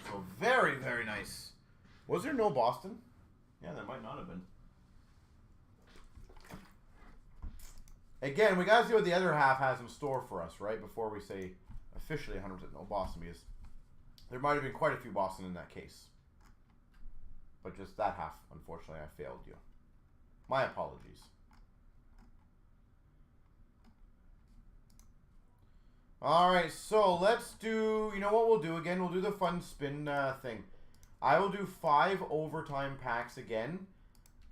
So, very, very nice. Was there no Boston? Yeah, there might not have been. Again, we got to see what the other half has in store for us, right? Before we say officially 100% no Boston, because there might have been quite a few Boston in that case. But just that half, unfortunately, I failed you. My apologies. Alright, so let's do, you know what we'll do again? We'll do the fun spin thing. I will do 5 overtime packs again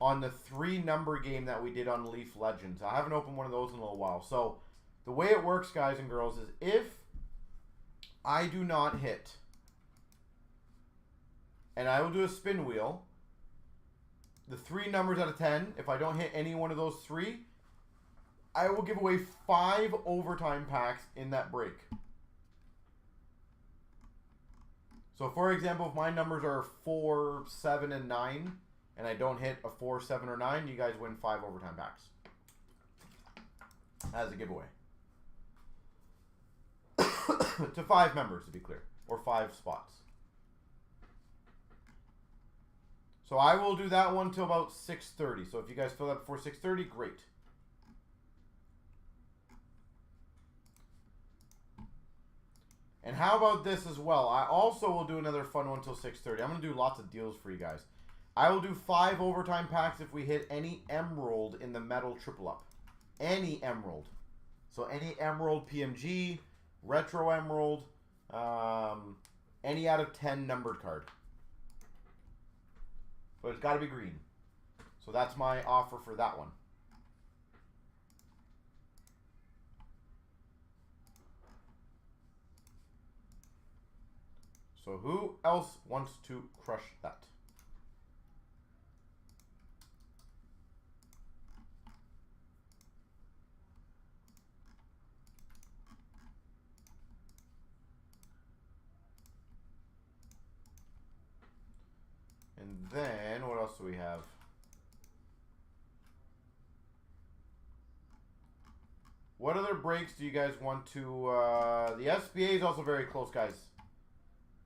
on the 3-number game that we did on Leaf Legends. I haven't opened one of those in a little while. So the way it works, guys and girls, is if I do not hit, and I will do a spin wheel, the 3 numbers out of 10, if I don't hit any one of those 3, I will give away 5 overtime packs in that break. So for example, if my numbers are 4, 7, and 9, and I don't hit a 4, 7, or 9, you guys win 5 overtime packs as a giveaway. To 5 members, to be clear, or 5 spots. So I will do that one till about 6:30. So if you guys fill that before 6:30, great. And how about this as well? I also will do another fun one till 6:30. I'm going to do lots of deals for you guys. I will do 5 overtime packs if we hit any emerald in the metal triple up. Any emerald. So any emerald PMG, retro emerald, any out of 10 numbered card. But it's got to be green. So that's my offer for that one. So who else wants to crush that? And then, what else do we have? What other breaks do you guys want to... the SBA is also very close, guys.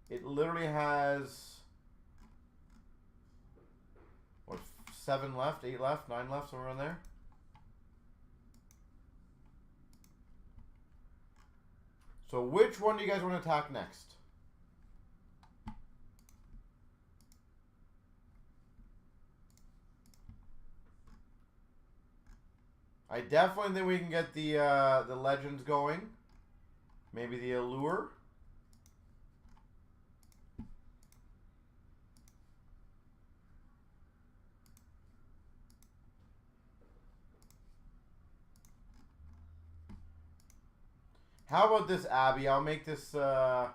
It literally has... what, 7 left, 8 left, 9 left, somewhere around there? So which one do you guys want to attack next? I definitely think we can get the legends going. Maybe the allure. How about this, Abby? I'll make this a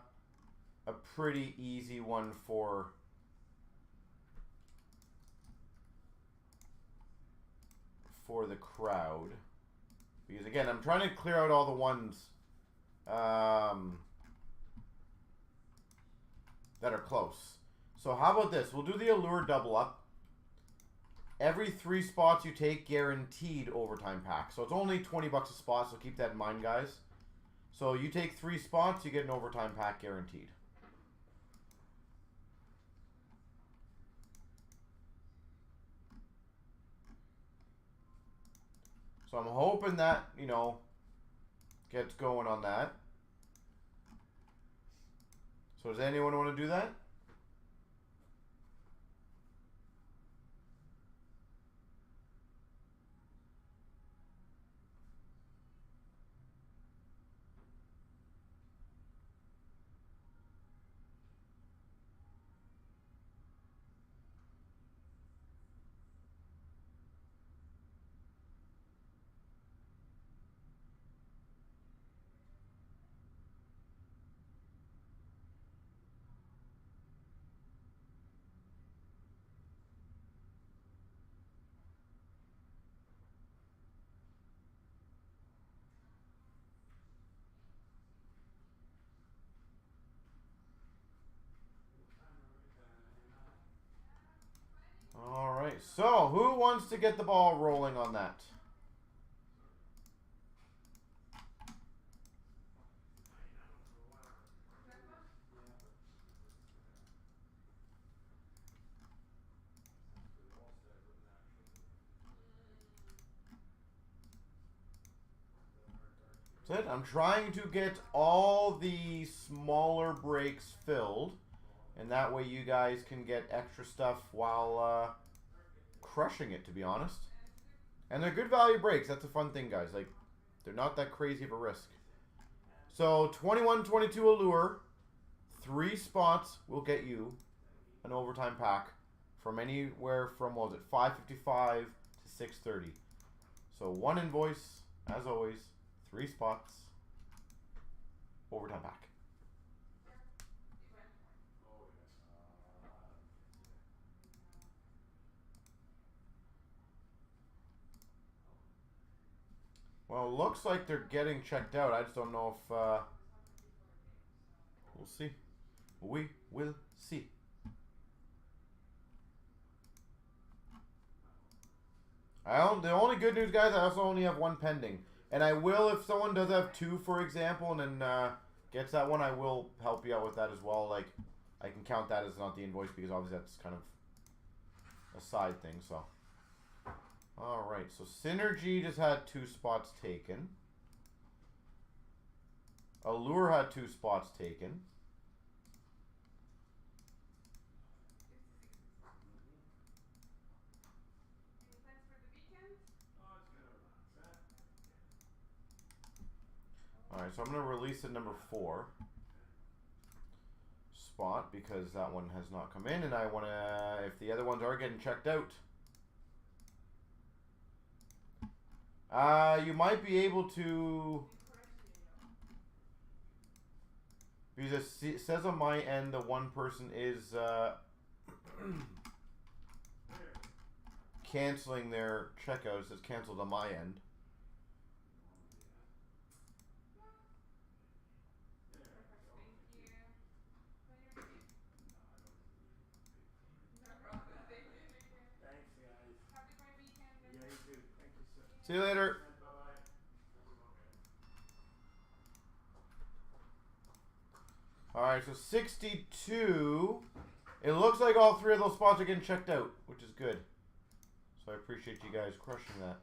pretty easy one for the crowd. Because again, I'm trying to clear out all the ones that are close. So how about this? We'll do the allure double up. Every 3 spots you take, guaranteed overtime pack. So it's only 20 bucks a spot, so keep that in mind, guys. So you take 3 spots, you get an overtime pack guaranteed. So I'm hoping that, you know, gets going on that. So does anyone want to do that? All right. So who wants to get the ball rolling on that? That's it. I'm trying to get all the smaller breaks filled. And that way you guys can get extra stuff while crushing it, to be honest. And they're good value breaks. That's a fun thing, guys. Like, they're not that crazy of a risk. So, 21-22 Allure. 3 spots will get you an overtime pack from anywhere from, what was it, $5.55 to $6.30. So, 1 invoice, as always, 3 spots, overtime pack. Well, it looks like they're getting checked out. I just don't know if... we'll see. We will see. The only good news, guys, I also only have 1 pending. And I will, if someone does have 2, for example, and then gets that one, I will help you out with that as well. Like, I can count that as not the invoice because obviously that's kind of a side thing, so... Alright, so Synergy just had 2 spots taken. Allure had 2 spots taken. Alright, so I'm going to release the number 4 spot because that one has not come in, and I want to, if the other ones are getting checked out, you might be able to, because it says on my end the one person is canceling their checkout. It says canceled on my end. See you later. Alright, so 62. It looks like all 3 of those spots are getting checked out, which is good. So I appreciate you guys crushing that.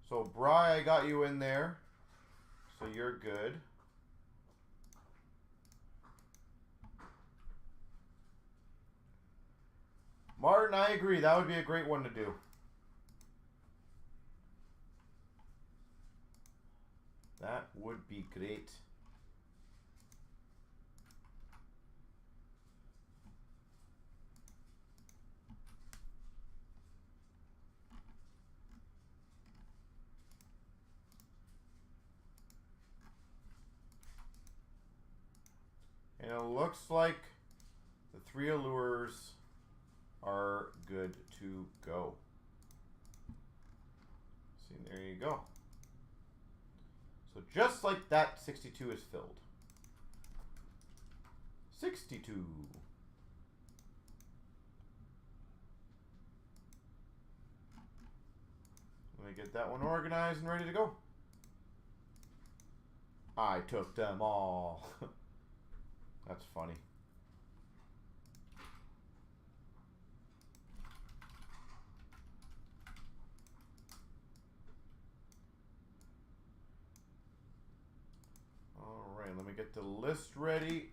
So Bri, I got you in there. So you're good. Martin, I agree. That would be a great one to do. That would be great. And it looks like the 3 allures are good to go. See, there you go. So just like that, 62 is filled. 62. Let me get that one organized and ready to go. I took them all. That's funny. All right, let me get the list ready.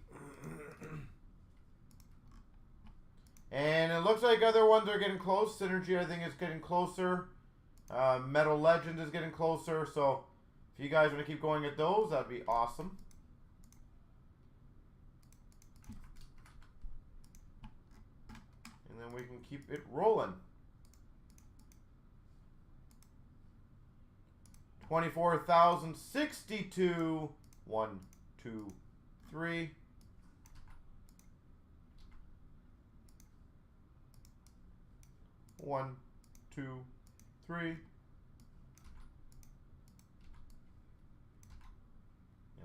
And it looks like other ones are getting close. Synergy, I think, is getting closer. Metal Legend is getting closer. So if you guys want to keep going at those, that'd be awesome. And then we can keep it rolling. 24,062. 1, 2, 3. One, 2, 3. There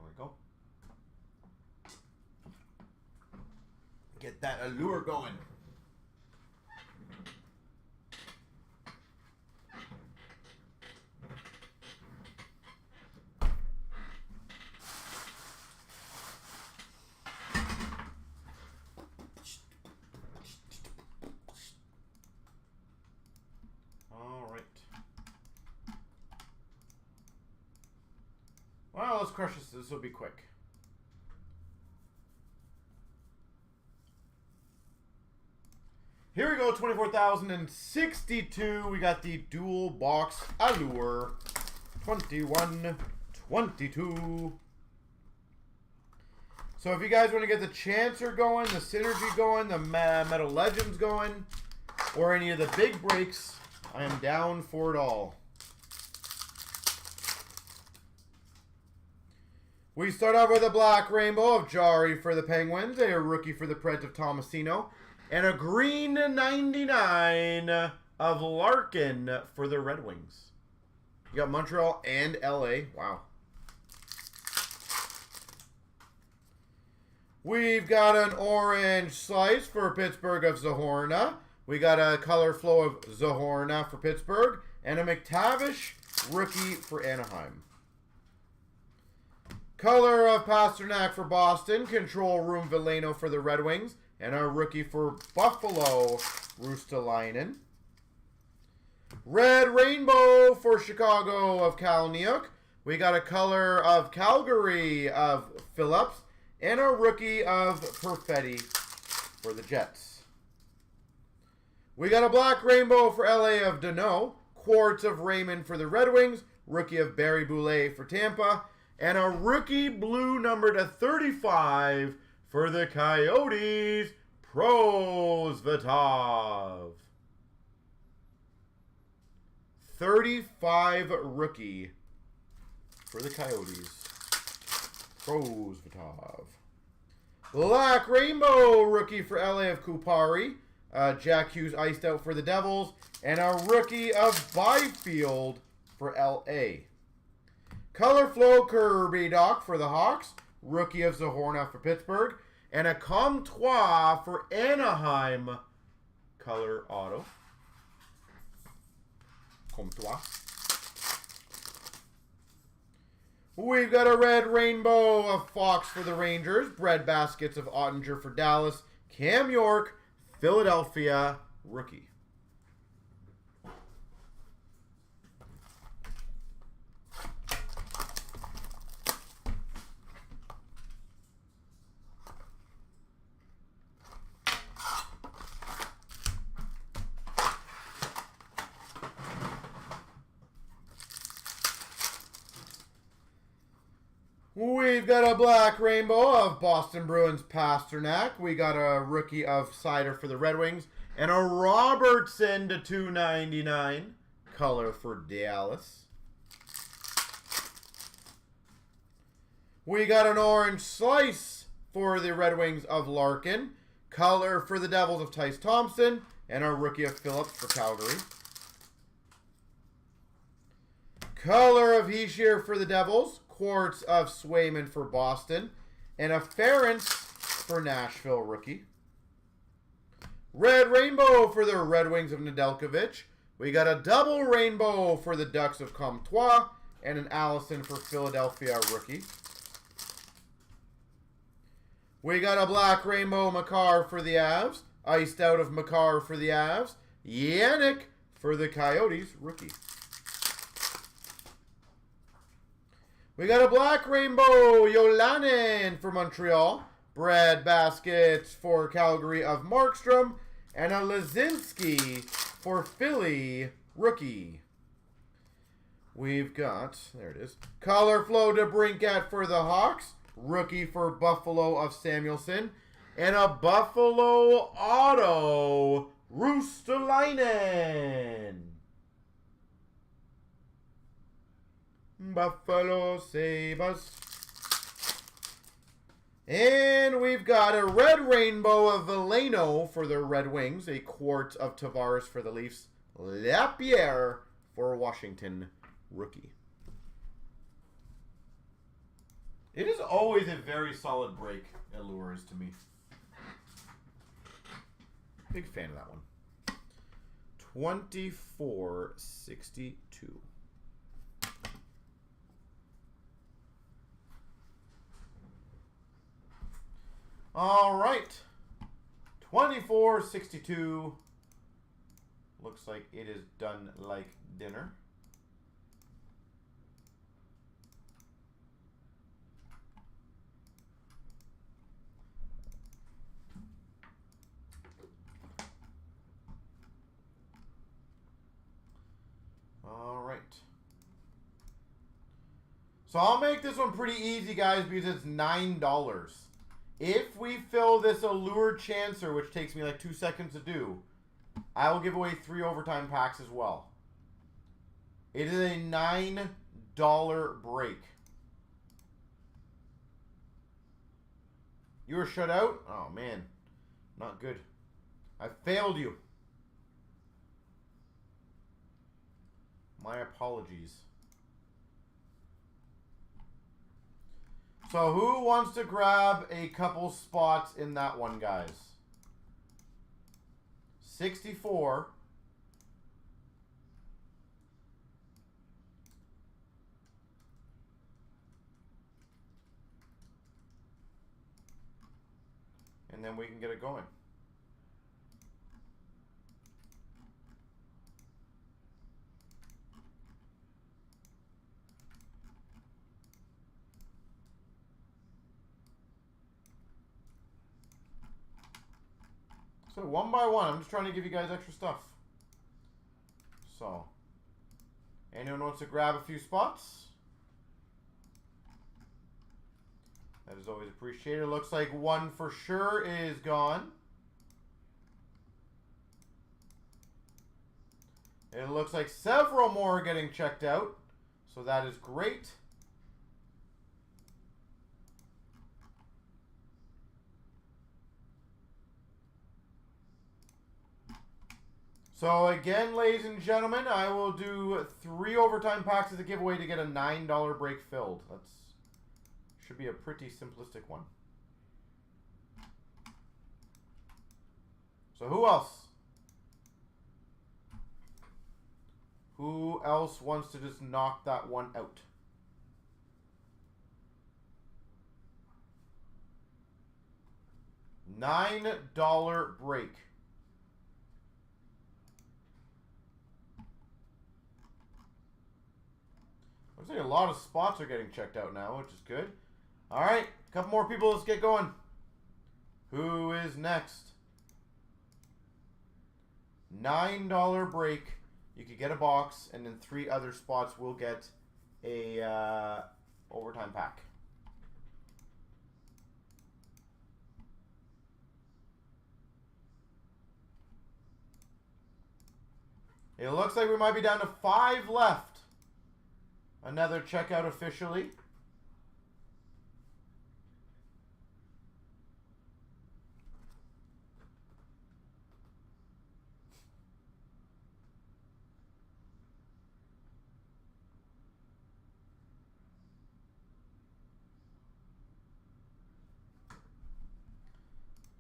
we go. Get that allure going. crush this. This will be quick. Here we go, 24,062. We got the dual box Allure. 21, 22. So if you guys want to get the Chancer going, the Synergy going, the Metal Legends going, or any of the big breaks, I am down for it all. We start off with a black rainbow of Jari for the Penguins, a rookie for the Preds of Tomasino, and a green 99 of Larkin for the Red Wings. You got Montreal and LA. Wow. We've got an orange slice for Pittsburgh of Zahorna. We got a color flow of Zahorna for Pittsburgh, and a McTavish rookie for Anaheim. Color of Pasternak for Boston, Control Room Veleno for the Red Wings, and a rookie for Buffalo, Rustalainen. Red Rainbow for Chicago of Kalniuk. We got a color of Calgary of Phillips, and a rookie of Perfetti for the Jets. We got a black rainbow for LA of Danault, quartz of Raymond for the Red Wings, rookie of Barry Boulay for Tampa, and a rookie blue number to 35 for the Coyotes, Prosvetov. 35 rookie for the Coyotes, Prosvetov. Black rainbow rookie for LA of Kupari, Jack Hughes iced out for the Devils, and a rookie of Byfield for LA. Color flow Kirby Doc for the Hawks, rookie of Zahorna for Pittsburgh, and a Comtois for Anaheim. Color auto. Comtois. We've got a red rainbow of Fox for the Rangers, bread baskets of Ottinger for Dallas, Cam York, Philadelphia, rookie. We've got a black rainbow of Boston Bruins Pasternak. We got a rookie of Cider for the Red Wings. And a Robertson to 299. Color for Dallas. We got an orange slice for the Red Wings of Larkin. Color for the Devils of Tyce Thompson. And a rookie of Phillips for Calgary. Color of Heishier for the Devils. Quartz of Swayman for Boston, and a Ferentz for Nashville rookie. Red rainbow for the Red Wings of Nedeljkovic. We got a double rainbow for the Ducks of Comtois, and an Allison for Philadelphia rookie. We got a black rainbow Makar for the Avs, iced out of Makar for the Avs, Yannick for the Coyotes rookie. We got a black rainbow Yolanen for Montreal, bread baskets for Calgary of Markstrom, and a Lazinski for Philly rookie. We've got, there it is, color flow to Brinkat for the Hawks, rookie for Buffalo of Samuelson, and a Buffalo auto Rustalainen. Buffalo save us. And we've got a red rainbow of Veleno for the Red Wings, a quartz of Tavares for the Leafs, Lapierre for Washington rookie. It is always a very solid break at Lures to me. Big fan of that one. 2462. All right, 2462. Looks like it is done like dinner. So I'll make this one pretty easy, guys, because it's $9. If we fill this Allure Chancer, which takes me like 2 seconds to do, I will give away 3 overtime packs as well. It is a $9 break. You were shut out? Oh, man. Not good. I failed you. My apologies. So who wants to grab a couple spots in that one, guys? 64. And then we can get it going. So one by one, I'm just trying to give you guys extra stuff. So, anyone wants to grab a few spots? That is always appreciated. Looks like one for sure is gone. It looks like several more are getting checked out. So that is great. So again, ladies and gentlemen, I will do 3 overtime packs as a giveaway to get a $9 break filled. That's should be a pretty simplistic one. So who else? Who else wants to just knock that one out? $9 break. Looks like a lot of spots are getting checked out now, which is good. All right, a couple more people. Let's get going. Who is next? $9 break. You could get a box, and then 3 other spots will get a overtime pack. It looks like we might be down to 5 left. Another checkout officially.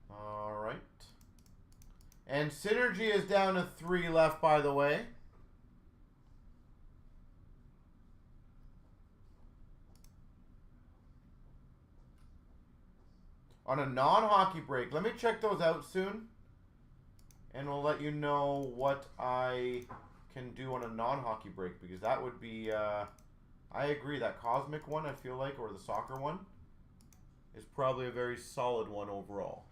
All right. And Synergy is down to 3 left, by the way. On a non-hockey break. Let me check those out soon. And we'll let you know what I can do on a non-hockey break. Because that would be, I agree, that Cosmic one, I feel like, or the soccer one, is probably a very solid one overall.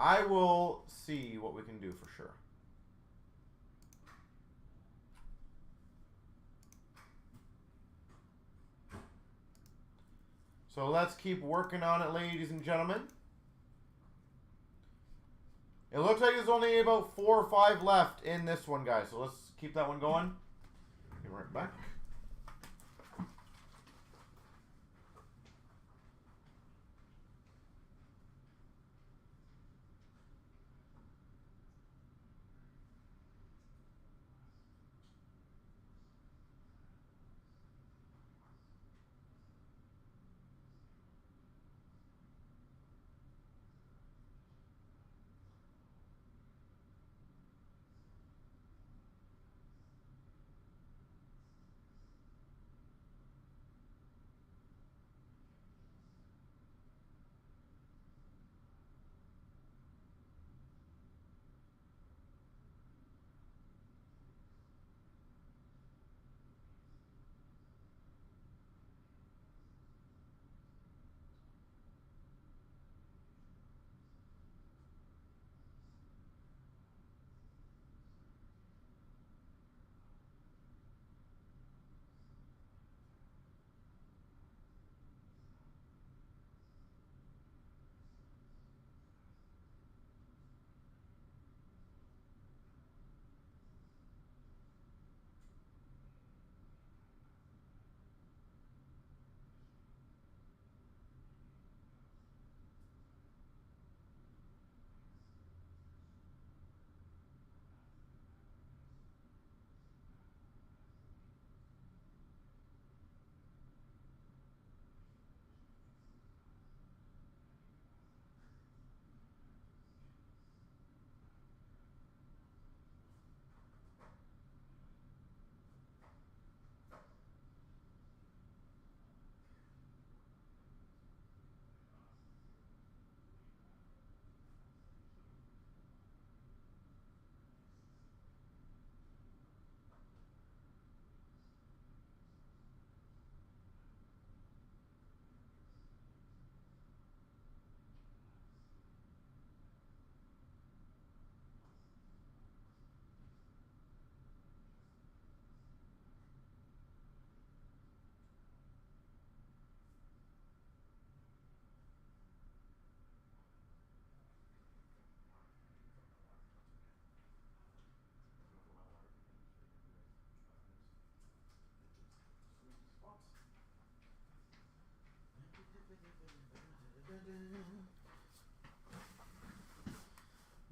I will see what we can do for sure. So let's keep working on it, ladies and gentlemen. It looks like there's only about 4 or 5 left in this one, guys. So let's keep that one going. Be right back.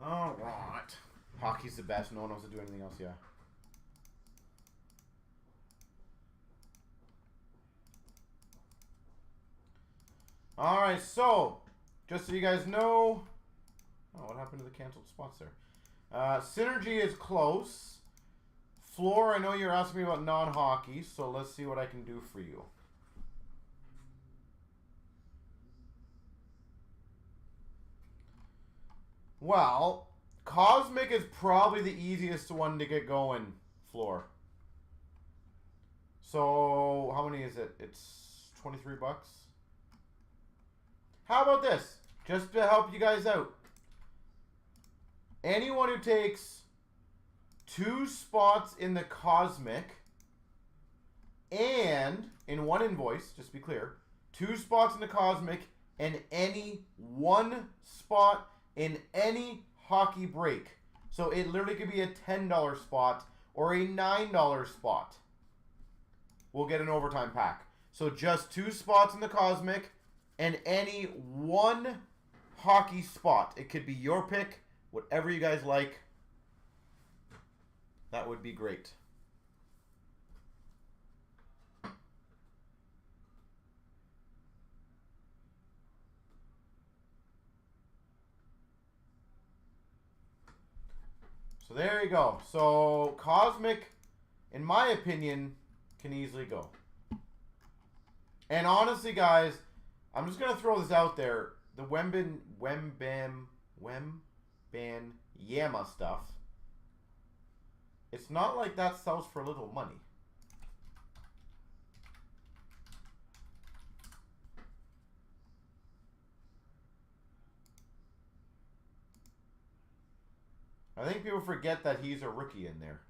All right. Hockey's the best. No one knows to do anything else, yeah. All right, so just so you guys know, oh, what happened to the canceled spots there? Synergy is close. Floor, I know you're asking me about non-hockey, so let's see what I can do for you. Well, Cosmic is probably the easiest one to get going, Floor. So, how many is it? It's 23 bucks. How about this? Just to help you guys out. Anyone who takes 2 spots in the Cosmic and in one invoice, just to be clear, 2 spots in the Cosmic and any 1 spot in any hockey break. So it literally could be a $10 spot or a $9 spot. We'll get an overtime pack. So just 2 spots in the Cosmic and any 1 hockey spot. It could be your pick, whatever you guys like. That would be great. So there you go. So Cosmic, in my opinion, can easily go. And honestly, guys, I'm just going to throw this out there. The Wembanyama stuff, it's not like that sells for little money. I think people forget that he's a rookie in there.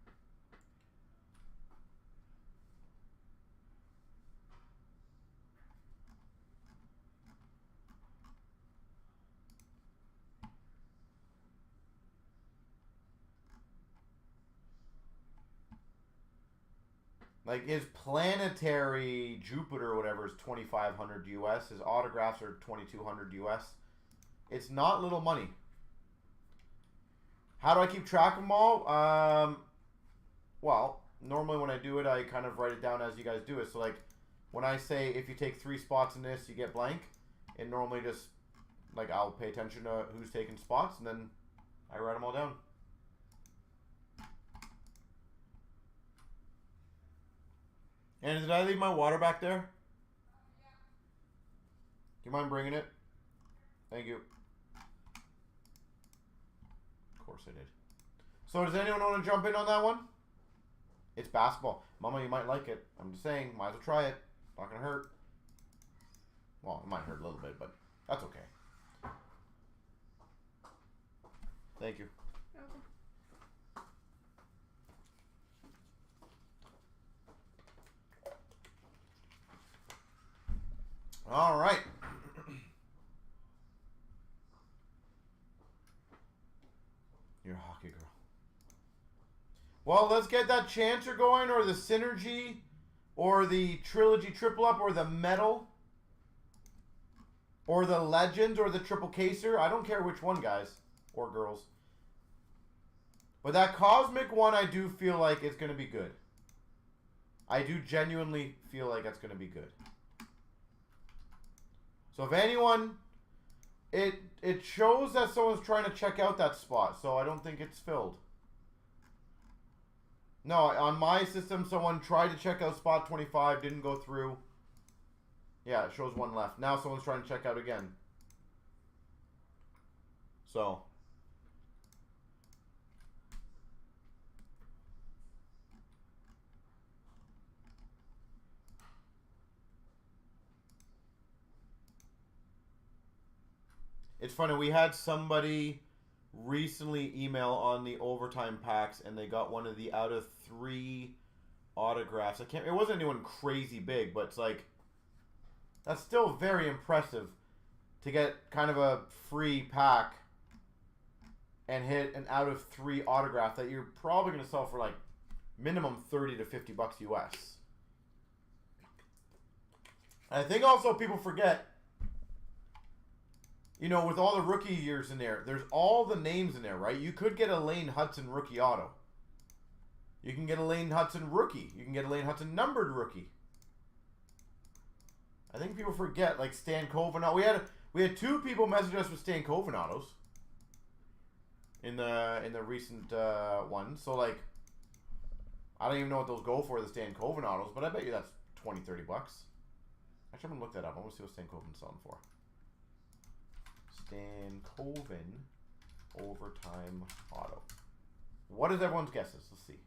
Like his planetary Jupiter or whatever is $2,500 US. His autographs are $2,200 US. It's not little money. How do I keep track of them all? Well, normally when I do it, I kind of write it down as you guys do it. So like when I say if you take 3 spots in this, you get blank. It normally just, like, I'll pay attention to who's taking spots and then I write them all down. And did I leave my water back there? Do you mind bringing it? Thank you. Of course I did. So does anyone want to jump in on that one? It's basketball. Mama, you might like it. I'm just saying, might as well try it. Not going to hurt. Well, it might hurt a little bit, but that's okay. Thank you. All right. You're a hockey girl. Well, let's get that Chancer going, or the Synergy, or the Trilogy Triple Up, or the Metal, or the Legends, or the Triple Caser. I don't care which one, guys, or girls. But that Cosmic one, I do feel like it's going to be good. I do genuinely feel like it's going to be good. So if anyone, it shows that someone's trying to check out that spot, so I don't think it's filled. No, on my system, someone tried to check out spot 25, didn't go through. Yeah, it shows 1 left. Now someone's trying to check out again. So. It's funny, we had somebody recently email on the overtime packs and they got one of the out of 3 autographs. It wasn't anyone crazy big, but it's like, that's still very impressive to get kind of a free pack and hit an out of 3 autograph that you're probably going to sell for like minimum 30 to 50 bucks US. I think also people forget, you know, with all the rookie years in there, there's all the names in there, right? You could get a Lane Hudson rookie auto. You can get a Lane Hudson rookie. You can get a Lane Hudson numbered rookie. I think people forget, like Stan Coven. We had 2 people message us with Stan Coven autos in the recent one. So like, I don't even know what those go for, the Stan Coven autos, but I bet you that's 20, 30 bucks. Actually, I'm gonna look that up. I want to see what Stan Coven's selling for. Stan Coven overtime auto. What is everyone's guesses? Let's see.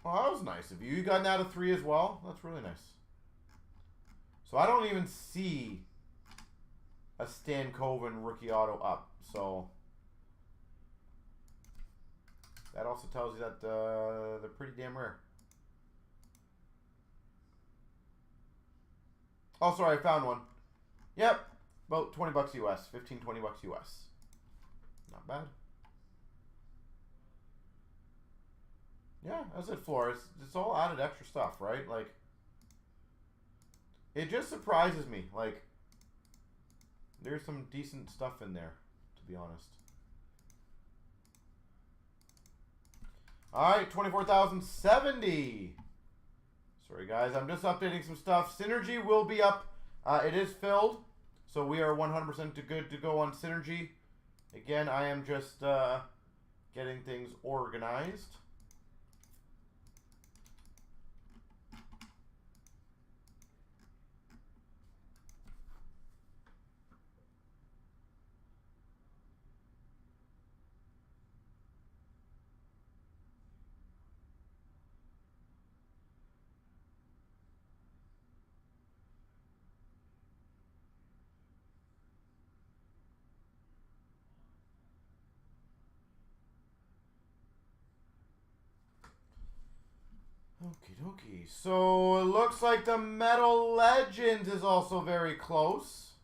Well, that was nice of you. You got an out of 3 as well. That's really nice. So I don't even see a Stan Coven rookie auto up. So that also tells you that they're pretty damn rare. Oh, sorry, I found one. Yep, about 20 bucks US, 15, 20 bucks US. Not bad. Yeah, as it Flores, it's all added extra stuff, right? Like, it just surprises me. Like, there's some decent stuff in there, to be honest. All right, 24,070. Sorry, guys. I'm just updating some stuff. Synergy will be up. It is filled, so we are 100% good to go on Synergy. Again, I am just getting things organized. Okie dokie. So it looks like the Metal Legends is also very close.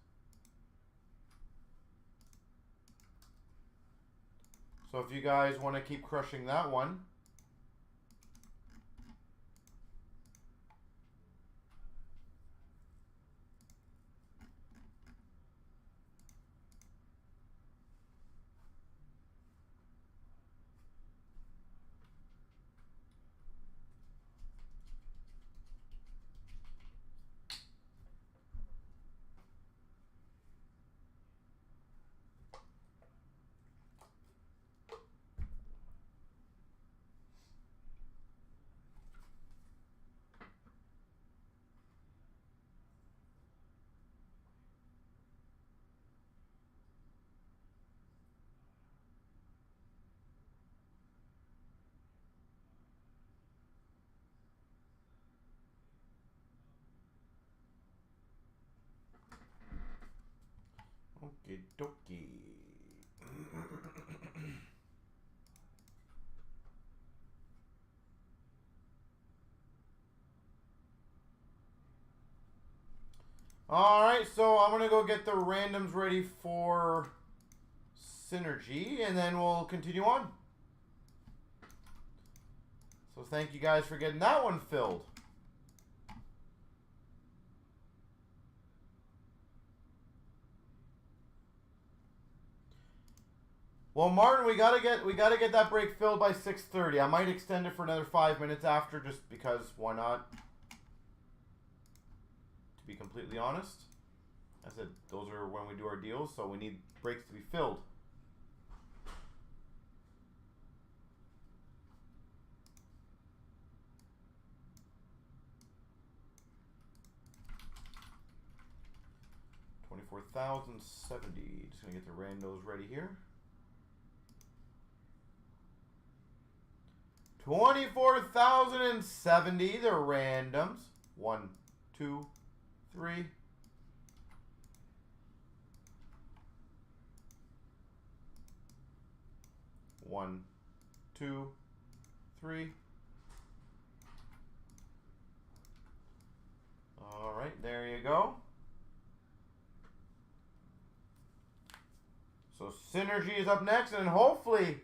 So if you guys want to keep crushing that one. Okie dokie. Alright, so I'm going to go get the randoms ready for Synergy, and then we'll continue on. So thank you guys for getting that one filled. Well, Martin, we gotta get that break filled by 6:30. I might extend it for another 5 minutes after, just because why not? To be completely honest, I said those are when we do our deals, so we need breaks to be filled. $24,070. Just gonna get the randos ready here. 24,070, the randoms. 1, 2, 3. 1, 2, 3. All right, there you go. So Synergy is up next, and hopefully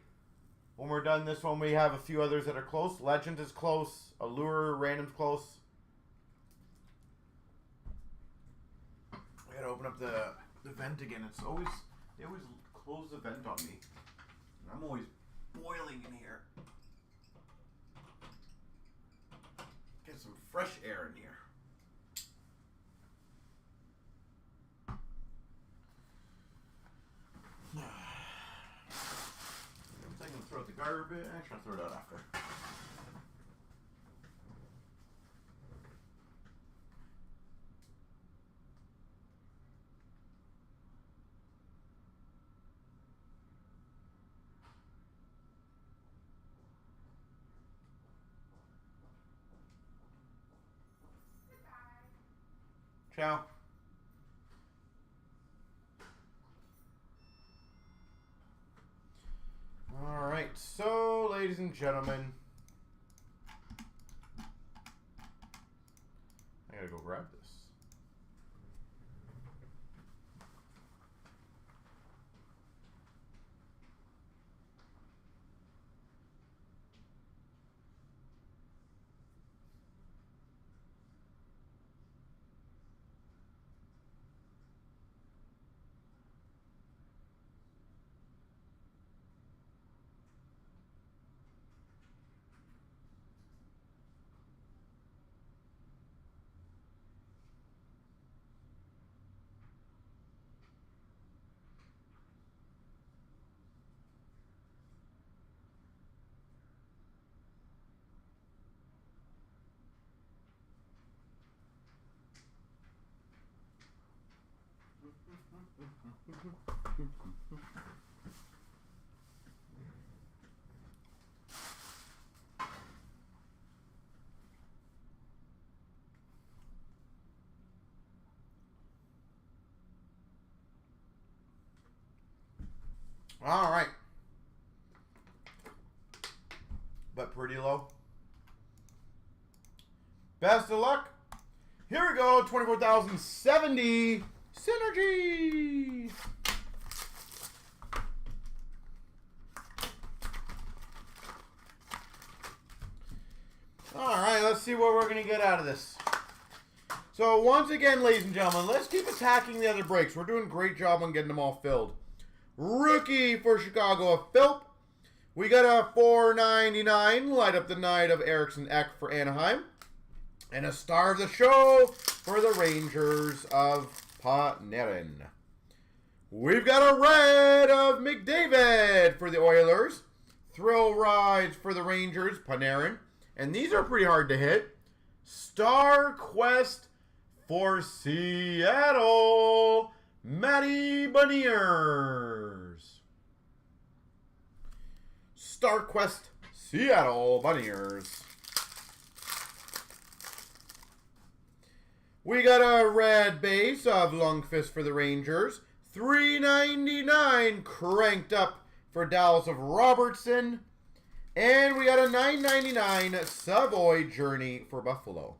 When we're done this one, we have a few others that are close. Legend is close. Allure, Random's close. I gotta open up the vent again. They always close the vent on me. And I'm always boiling in here. Get some fresh air in here. I'm gonna throw out the garbage. Actually, I'll throw it out after. Ciao. All right, so ladies and gentlemen, I gotta go grab this. All right. But pretty low. Best of luck. Here we go. 24,070 Synergy. All right. Let's see what we're going to get out of this. So once again, ladies and gentlemen, let's keep attacking the other breaks. We're doing a great job on getting them all filled. Rookie for Chicago of Philp. We got a $4.99 Light Up the Night of Eriksson Ek for Anaheim. And a star of the show for the Rangers of Panarin. We've got a red of McDavid for the Oilers. Thrill Rides for the Rangers, Panarin. And these are pretty hard to hit. Star Quest for Seattle, Matty Beniers. Star Quest, Seattle, Beniers. We got a red base of Lundqvist for the Rangers. $3.99 cranked up for Dallas of Robertson. And we got a $9.99 Savoy Journey for Buffalo.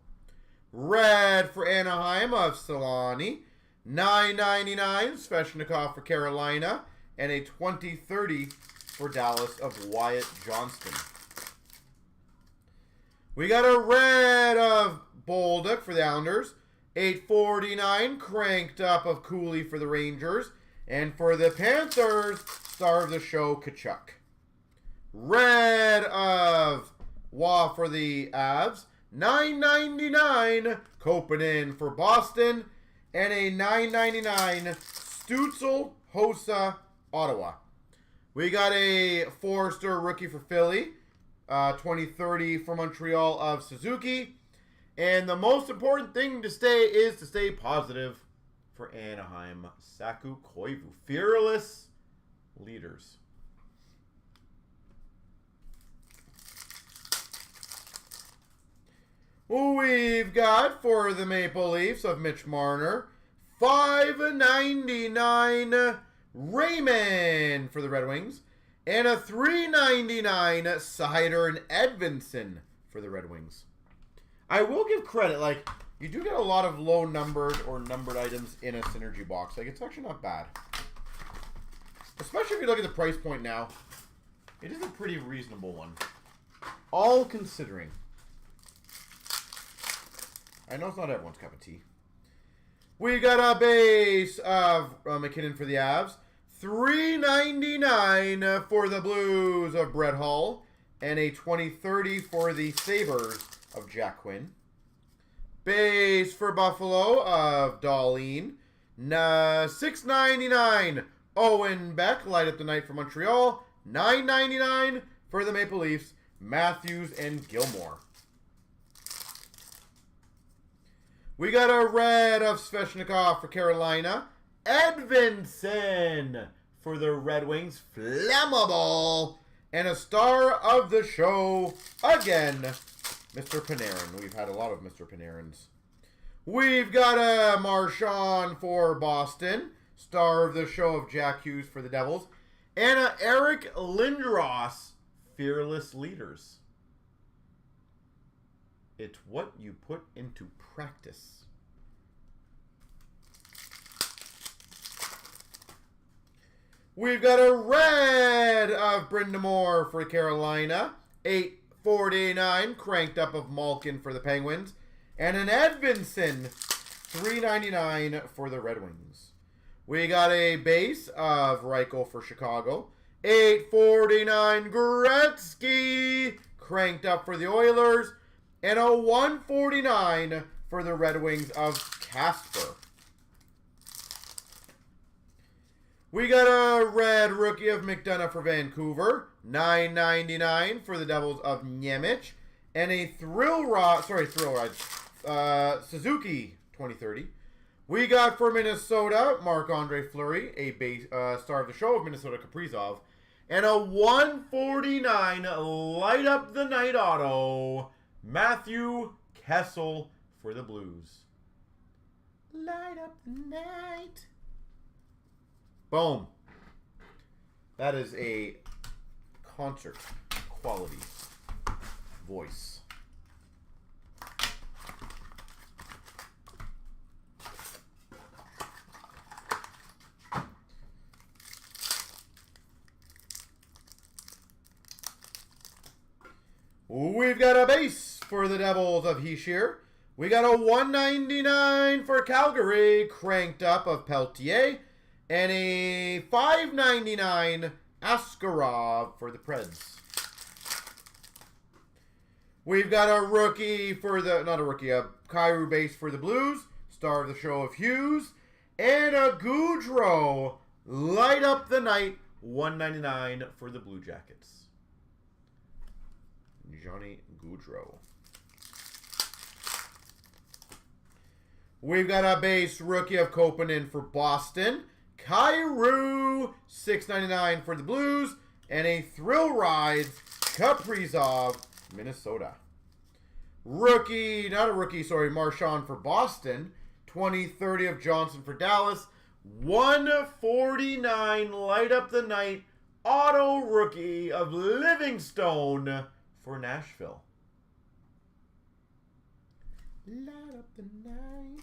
Red for Anaheim of Solani. $9.99 Svechnikov for Carolina. And a $20.30 for Dallas of Wyatt Johnston. We got a red of Bolduc for the Islanders. $8.49 cranked up of Cooley for the Rangers. And for the Panthers, star of the show, Kachuk. Red of Waugh for the Avs. $9.99 Kopanen for Boston. And a $9.99 Stützle Hossa Ottawa. We got a Forster rookie for Philly. 2030 for Montreal of Suzuki. And the most important thing to stay is to stay positive for Anaheim. Saku Koivu. Fearless leaders. We've got for the Maple Leafs of Mitch Marner. $5.99 Raymond for the Red Wings. And a $3.99 Cider and Edvinson for the Red Wings. I will give credit, like, you do get a lot of low numbered or numbered items in a Synergy box. Like, it's actually not bad. Especially if you look at the price point now. It is a pretty reasonable one. All considering. I know it's not everyone's cup of tea. We got a base of McKinnon for the Avs. $3.99 for the Blues of Brett Hull. And a 20/30 for the Sabres of Jack Quinn. Base for Buffalo of Darlene. $6.99. Owen Beck, light up the night for Montreal. $9.99 for the Maple Leafs. Matthews and Gilmore. We got a red of Svechnikov for Carolina. Edvinsson for the Red Wings. Flammable. And a star of the show, again, Mr. Panarin. We've had a lot of Mr. Panarins. We've got a Marchand for Boston. Star of the show of Jack Hughes for the Devils. And a Eric Lindros, Fearless Leaders. It's what you put into practice. We've got a red of Brind'Amour for Carolina. $8.49 cranked up of Malkin for the Penguins. And an Edvinsson, $3.99 for the Red Wings. We got a base of Reichel for Chicago. $8.49 Gretzky cranked up for the Oilers. And a $1.49 for the Red Wings of Casper. We got a red rookie of McDonough for Vancouver. $9.99 for the Devils of Nemec. And a Suzuki 2030. We got for Minnesota, Marc-Andre Fleury, a base, star of the show of Minnesota Kaprizov. And a $1.49 light up the night auto, Matthew Kessel for the Blues. Light up the night. Boom. That is a concert quality voice. We've got a base for the Devils of Hischier. We got a $1.99 for Calgary, cranked up of Peltier. And a $5.99 Askarov for the Preds. We've got a rookie for the, not a rookie, a Kyrou base for the Blues. Star of the show of Hughes. And a Goudreau, light up the night, $1.99 for the Blue Jackets. Johnny Goudreau. We've got a base rookie of Kopanen for Boston. Kyrou, $6.99 for the Blues. And a Thrill Rides, Kaprizov, Minnesota. Marchand for Boston. 20/30 of Johnson for Dallas. $1.49 light up the night auto rookie of Livingstone for Nashville. Light up the night.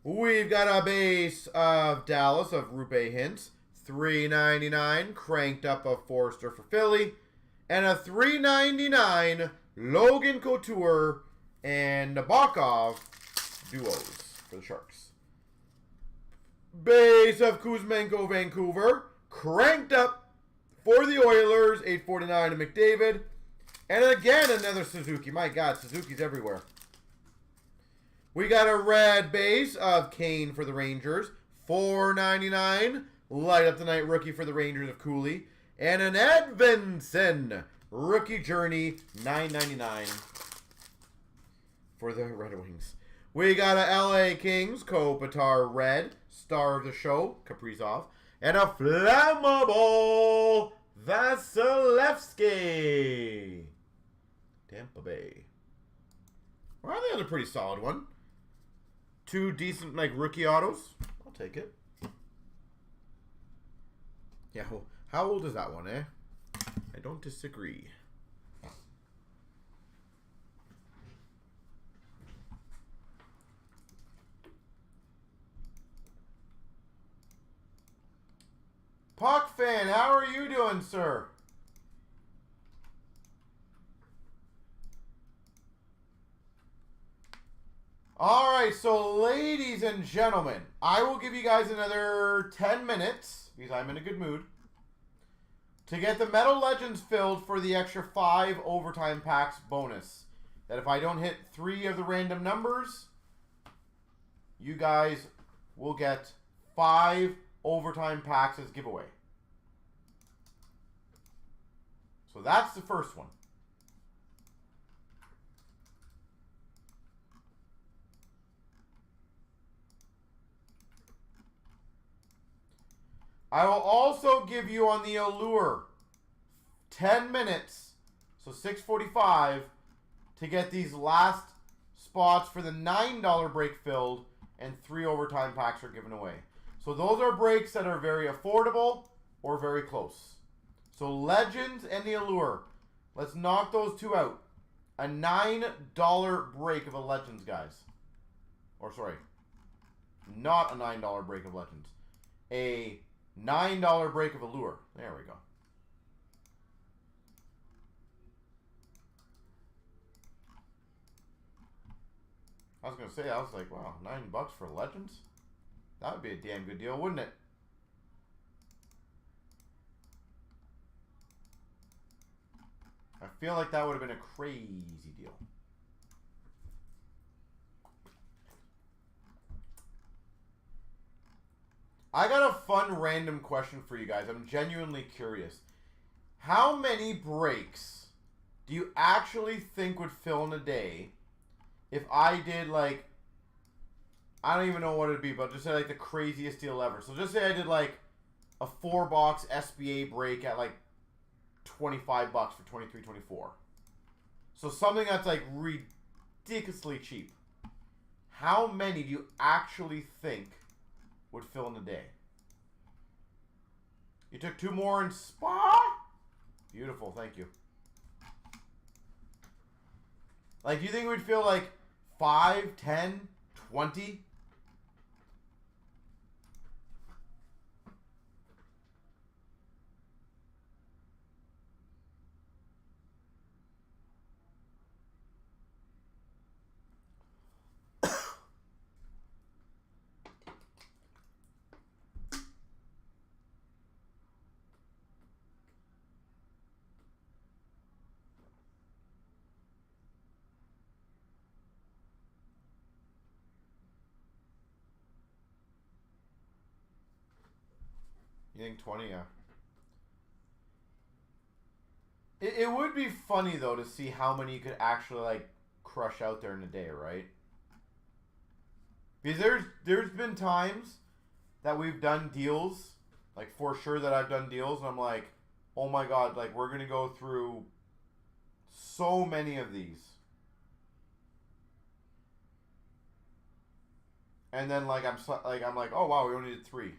We've got a base of Dallas of Rupe Hintz. $3.99 cranked up of Forrester for Philly. And a $3.99 Logan Couture and Nabokov duos for the Sharks. Base of Kuzmenko Vancouver. Cranked up for the Oilers. $8.49 to McDavid. And again, another Suzuki. My God, Suzuki's everywhere. We got a red base of Kane for the Rangers. $4.99. Light up the night rookie for the Rangers of Cooley. And an Edvinsson rookie journey. $9.99 for the Red Wings. We got a LA Kings Kopitar red. Star of the show, Kaprizov. And a flammable Vasilevsky. Tampa Bay. Well, I think that's a pretty solid one. Two decent, rookie autos. I'll take it. Yeah, well, how old is that one, eh? I don't disagree. Puck fan, how are you doing, sir? All right, so ladies and gentlemen, I will give you guys another 10 minutes, because I'm in a good mood, to get the Metal Legends filled for the extra 5 overtime packs bonus. That if I don't hit 3 of the random numbers, you guys will get 5 overtime packs as giveaway. So that's the first one. I will also give you on the Allure 10 minutes, so 6:45, to get these last spots for the $9 break filled, and 3 overtime packs are given away. So those are breaks that are very affordable or very close. So Legends and the Allure, let's knock those two out. A $9 break of a Legends, guys. Or sorry, not a $9 break of Legends. A $9 break of Allure. There we go. I was going to say, I was like, wow, $9 for Legends? That would be a damn good deal, wouldn't it? I feel like that would have been a crazy deal. I got a fun random question for you guys. I'm genuinely curious. How many breaks do you actually think would fill in a day if I did, like, I don't even know what it'd be, but just say like the craziest deal ever. So just say I did like a 4-box SBA break at like $25 for 23-24. So something that's like ridiculously cheap. How many do you actually think would fill in a day? You took 2 more in Spa? Beautiful, thank you. Like, do you think we'd feel like 5, 10, 20? You think 20, yeah. It would be funny, though, to see how many you could actually, like, crush out there in a day, right? Because there's been times that we've done deals, like, for sure that I've done deals, and I'm like, oh my god, like, we're going to go through so many of these. And then, like, I'm like, oh wow, we only did 3.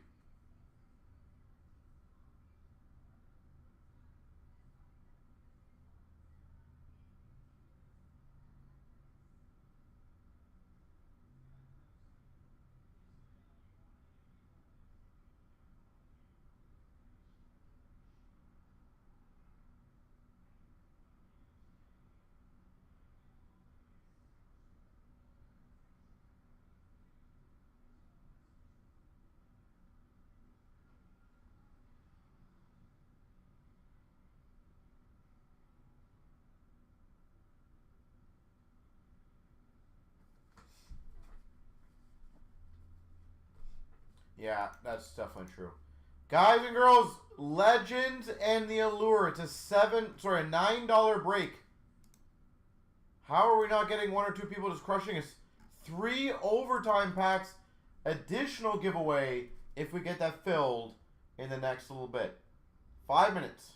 Yeah, that's definitely true. Guys and girls, Legends and the Allure. It's a $9 break. How are we not getting 1 or 2 people just crushing us? 3 overtime packs, additional giveaway if we get that filled in the next little bit. 5 minutes.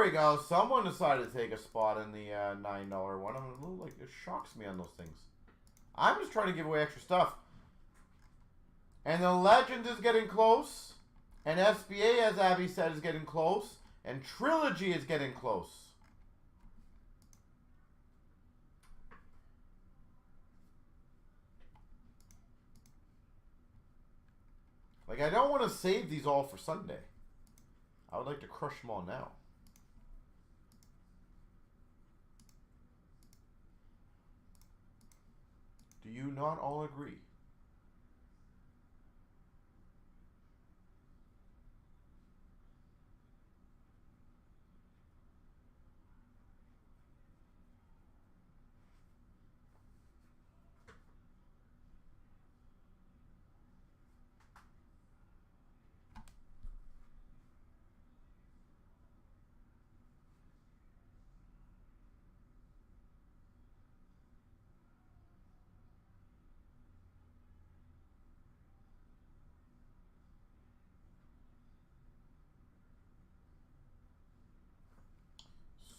we go. Someone decided to take a spot in the $9 one. I'm a little like, it shocks me on those things. I'm just trying to give away extra stuff. And the Legends is getting close. And SBA, as Abby said, is getting close. And Trilogy is getting close. Like, I don't want to save these all for Sunday. I would like to crush them all now. Do you not all agree?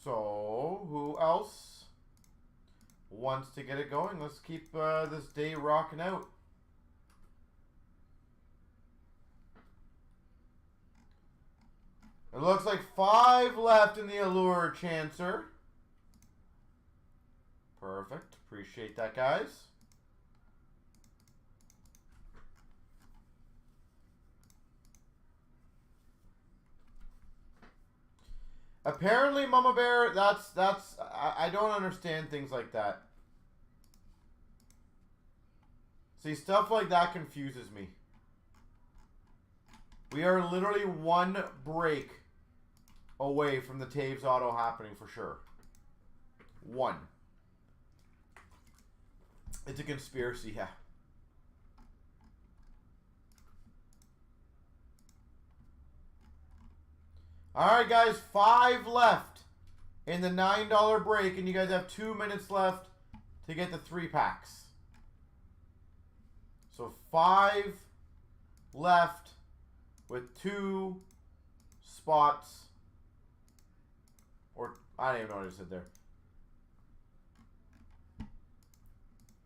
So, who else wants to get it going? Let's keep this day rocking out. It looks like 5 left in the Allure Chancer. Perfect. Appreciate that, guys. Apparently, Mama Bear, I don't understand things like that. See, stuff like that confuses me. We are literally 1 break away from the Taves auto happening for sure. 1. It's a conspiracy, yeah. Alright, guys, 5 left in the $9 break, and you guys have 2 minutes left to get the 3 packs. So 5 left with 2 spots. Or, I don't even know what I said there.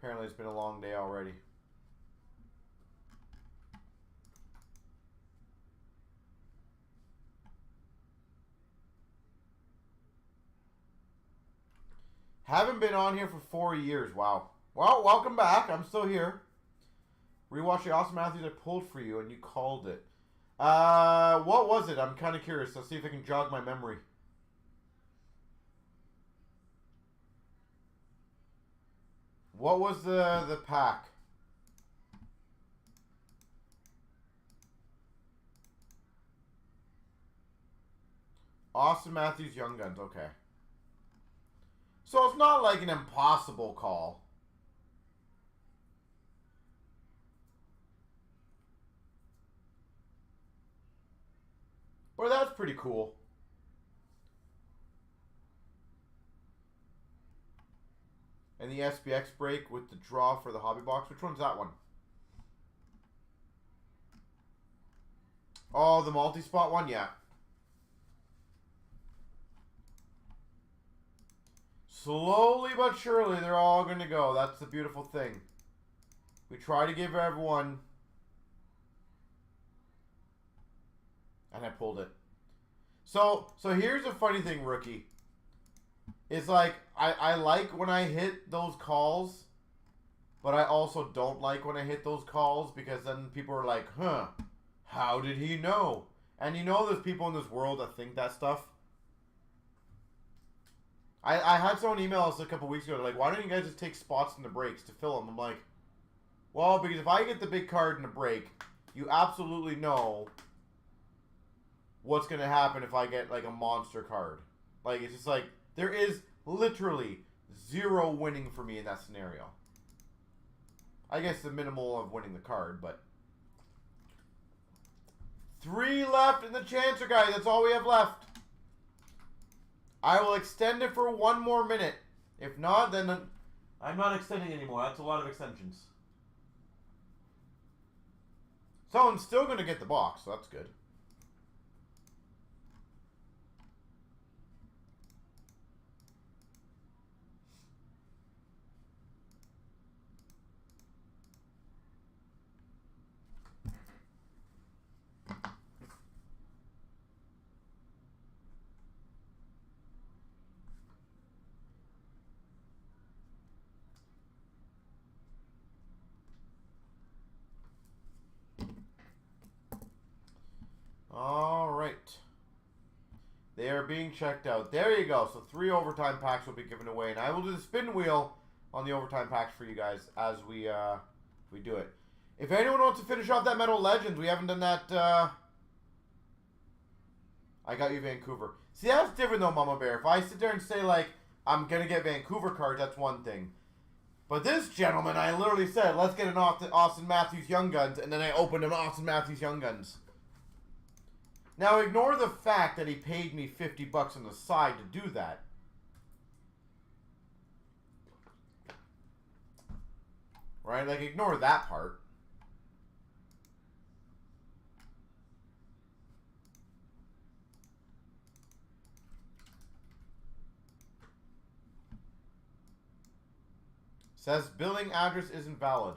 Apparently it's been a long day already. Haven't been on here for 4 years. Wow. Well, welcome back. I'm still here. Rewatch the Austin Matthews I pulled for you, and you called it. What was it? I'm kind of curious. Let's see if I can jog my memory. What was the pack? Austin Matthews Young Guns. Okay. So it's not like an impossible call. Well, that's pretty cool. And the SBX break with the draw for the hobby box. Which one's that one? Oh, the multi-spot one? Yeah. Slowly but surely, they're all going to go. That's the beautiful thing. We try to give everyone... And I pulled it. So here's the funny thing, rookie. It's like, I like when I hit those calls, but I also don't like when I hit those calls, because then people are like, huh, how did he know? And you know there's people in this world that think that stuff. I had someone email us a couple weeks ago, like, why don't you guys just take spots in the breaks to fill them? I'm like, well, because if I get the big card in the break, you absolutely know what's going to happen if I get, like, a monster card. Like, it's just like, there is literally 0 winning for me in that scenario. I guess the minimal of winning the card, but... 3 left in the Chancer, guys. That's all we have left. I will extend it for 1 more minute. If not, then I'm not extending anymore. That's a lot of extensions. Someone's still going to get the box, so that's good. All right. They are being checked out. There you go. So 3 overtime packs will be given away, and I will do the spin wheel on the overtime packs for you guys as we do it. If anyone wants to finish off that Metal Legends, we haven't done that. I got you Vancouver. See, that's different though, Mama Bear. If I sit there and say like I'm gonna get Vancouver cards, that's one thing. But this gentleman, I literally said, let's get an Austin Matthews Young Guns, and then I opened an Austin Matthews Young Guns. Now, ignore the fact that he paid me $50 on the side to do that. Right? Like, ignore that part. Says billing address isn't valid.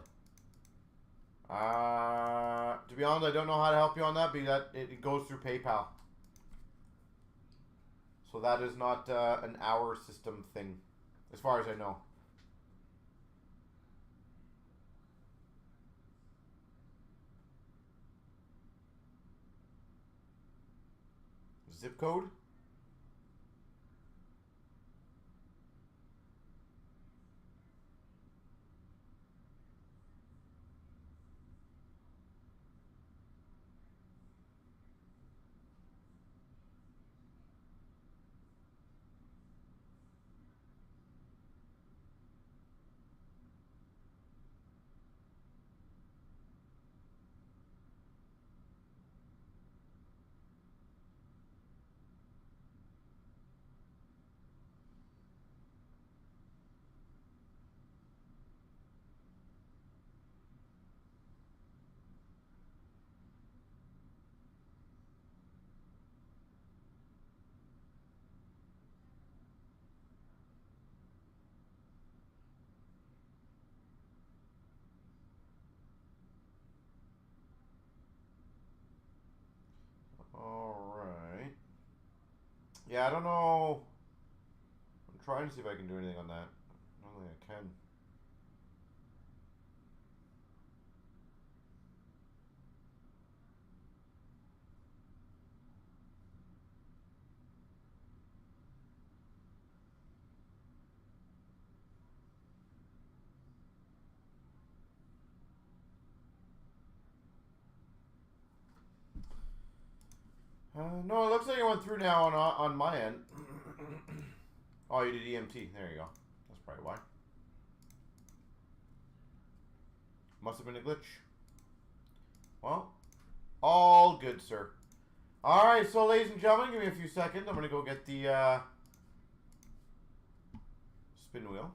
To be honest, I don't know how to help you on that, because it goes through PayPal. So that is not an hour system thing, as far as I know. Zip code? Alright. Yeah, I don't know. I'm trying to see if I can do anything on that. I don't think I can. No, it looks like it went through now on my end. Oh, you did EMT. There you go. That's probably why. Must have been a glitch. Well, all good, sir. Alright, so ladies and gentlemen, give me a few seconds. I'm going to go get the spin wheel.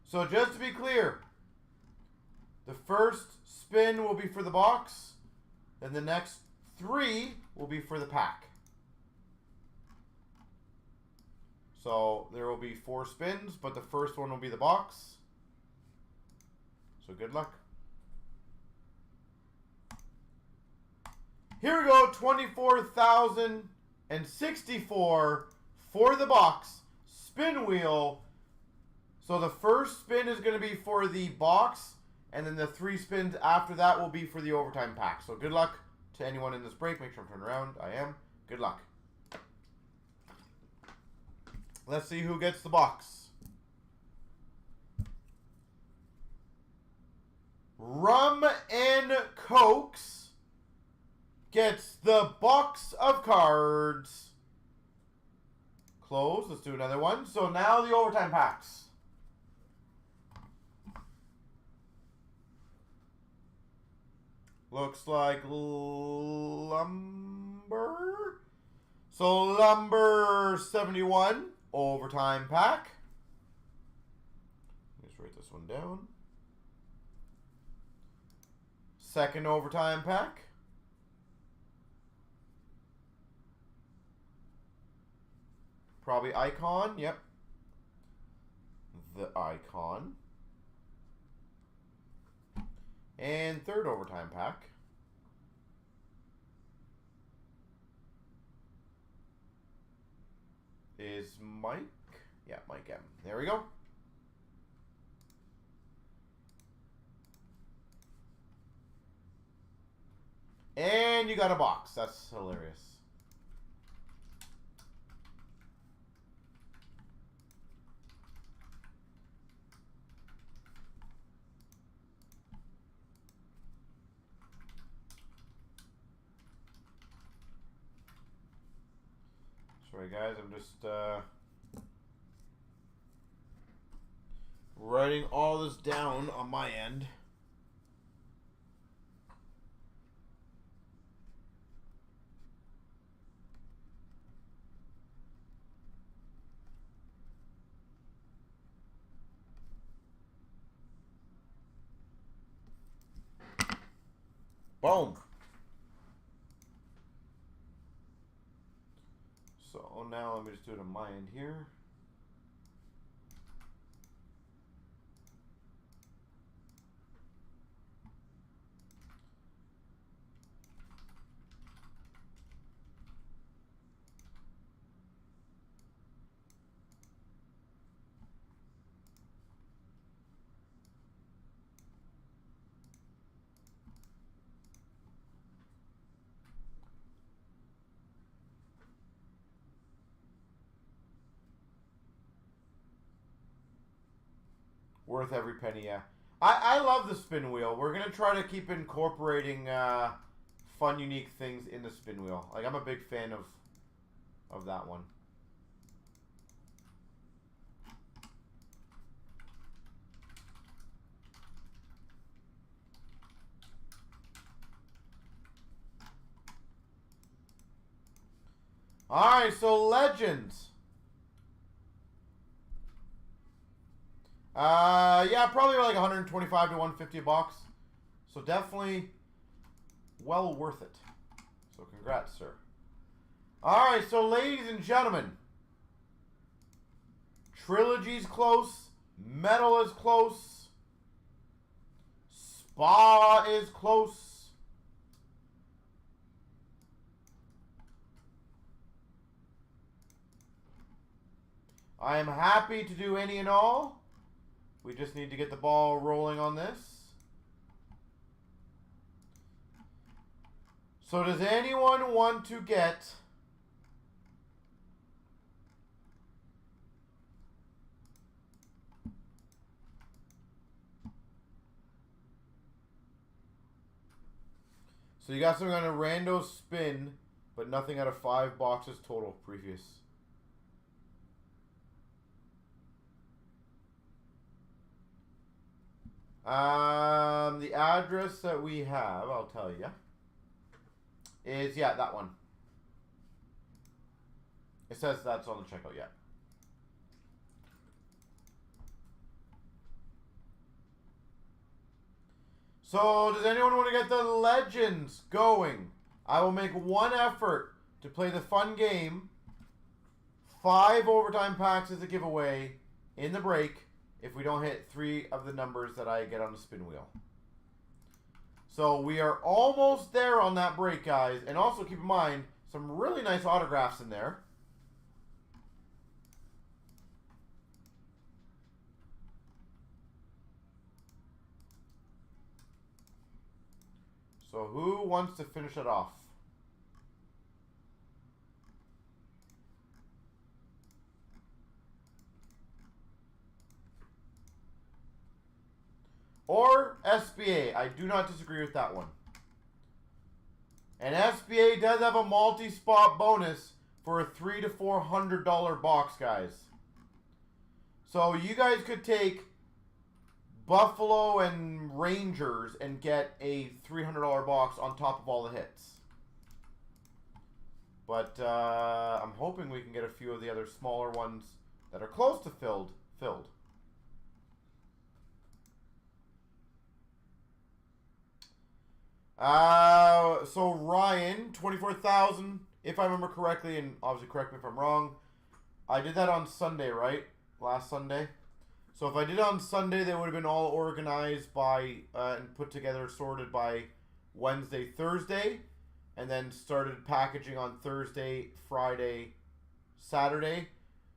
So just to be clear, the first spin will be for the box, then the next 3 will be for the pack. So there will be 4 spins, but the first one will be the box. So good luck. Here we go, 24,064 for the box. Spin wheel. So the first spin is going to be for the box, and then the 3 spins after that will be for the overtime pack. So good luck to anyone in this break. Make sure I'm turned around. I am. Good luck. Let's see who gets the box. Rum and Cokes gets the box of cards. Close. Let's do another one. So now the overtime packs. Looks like Lumber. So Lumber 71 overtime pack. Let's write this one down. Second overtime pack. Probably Icon. Yep. The Icon. And third overtime pack is Mike. Yeah, Mike M. There we go. you got a box. That's hilarious. Sorry guys, I'm just writing all this down on my end. Boom. So now let me just do it on my end here. Worth every penny, yeah. I love the spin wheel. We're going to try to keep incorporating fun, unique things in the spin wheel. Like, I'm a big fan of that one. Alright, so Legends. Yeah, probably like 125 to 150 a box. So definitely well worth it. So congrats, sir. Alright, so ladies and gentlemen. Trilogy's close. Metal is close. Spa is close. I am happy to do any and all. We just need to get the ball rolling on this. So does anyone want to get so you got something on a rando spin, but nothing out of 5 boxes total previous. The address that we have, I'll tell you, is, yeah, that one. It says that's on the checkout, yeah. So, does anyone want to get the Legends going? I will make one effort to play the fun game. 5 overtime packs is a giveaway in the break if we don't hit 3 of the numbers that I get on the spin wheel. So we are almost there on that break, guys. And also keep in mind, some really nice autographs in there. So who wants to finish it off? Or SBA. I do not disagree with that one. And SBA does have a multi-spot bonus for a $300 to $400 box, guys. So you guys could take Buffalo and Rangers and get a $300 box on top of all the hits. But I'm hoping we can get a few of the other smaller ones that are close to filled. So Ryan, 24,000, if I remember correctly, and obviously correct me if I'm wrong. I did that on Sunday, right? Last Sunday. So if I did it on Sunday, they would have been all organized by and put together, sorted by Wednesday, Thursday, and then started packaging on Thursday, Friday, Saturday.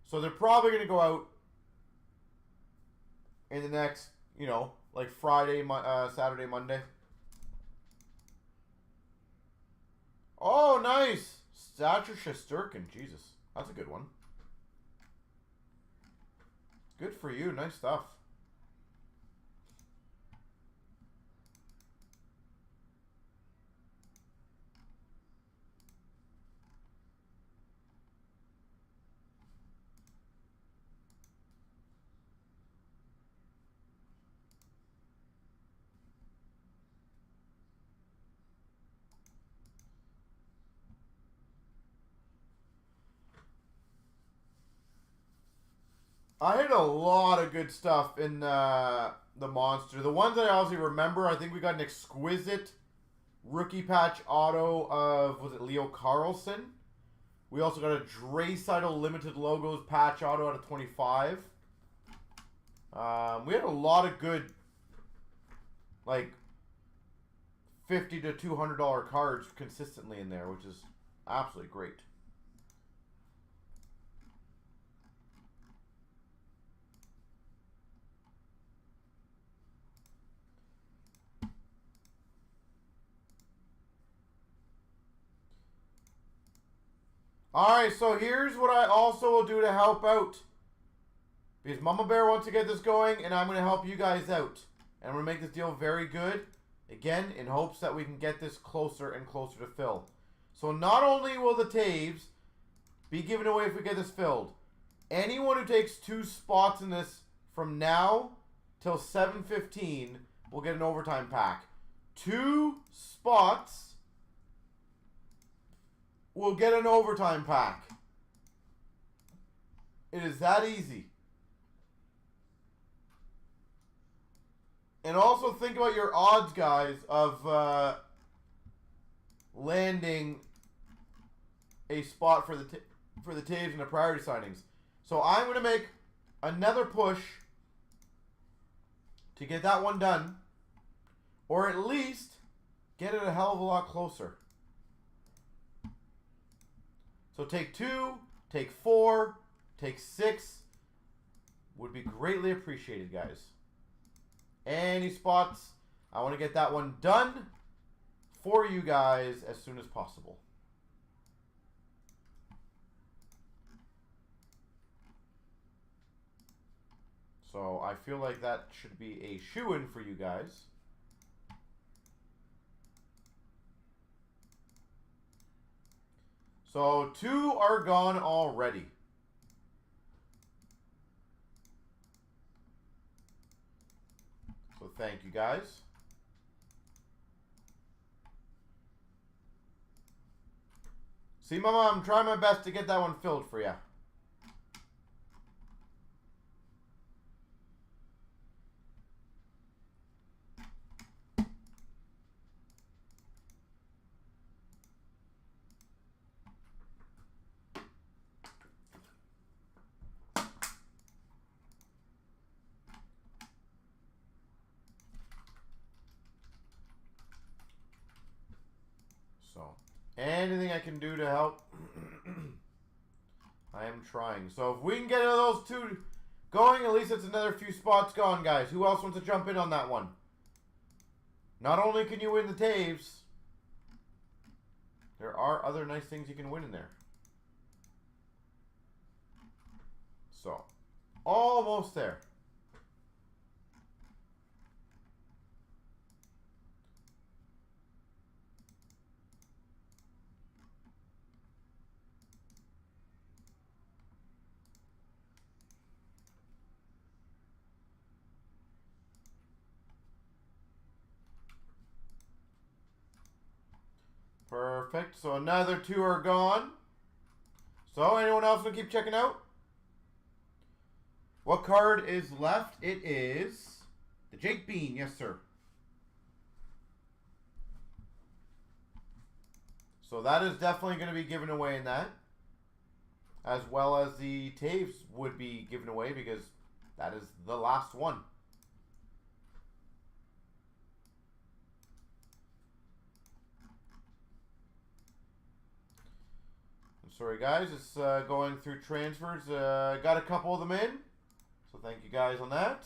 So they're probably going to go out in the next, you know, like Friday, Saturday, Monday. Oh, nice. Stature Shesterkin. Jesus. That's a good one. Good for you. Nice stuff. I had a lot of good stuff in the Monster. The ones that I obviously remember, I think we got an exquisite rookie patch auto of, was it Leo Carlson? We also got a Draisaitl limited logos patch auto out of 25. We had a lot of good, like, $50 to $200 cards consistently in there, which is absolutely great. Alright, so here's what I also will do to help out. Because Mama Bear wants to get this going, and I'm going to help you guys out. And I'm going to make this deal very good. Again, in hopes that we can get this closer and closer to fill. So not only will the Taves be given away if we get this filled. Anyone who takes 2 spots in this from now till 7:15 will get an overtime pack. 2 spots will get an overtime pack. It is that easy. And also think about your odds, guys, of landing a spot for the Taves and the priority signings. So I'm going to make another push to get that one done, or at least get it a hell of a lot closer. So take 2, take 4, take 6. Would be greatly appreciated, guys. Any spots? I want to get that one done for you guys as soon as possible. So I feel like that should be a shoo-in for you guys. So 2 are gone already. So thank you guys. See, Mama, I'm trying my best to get that one filled for you. So, anything I can do to help, I am trying. So, if we can get those 2 going, at least it's another few spots gone, guys. Who else wants to jump in on that one? Not only can you win the Taves, there are other nice things you can win in there. So, almost there. Perfect. So another 2 are gone. So anyone else want to keep checking out? What card is left? It is the Jake Bean. Yes, sir. So that is definitely going to be given away in that. As well as the Taves would be given away because that is the last one. Sorry guys, it's going through transfers. Got a couple of them in, so thank you guys on that.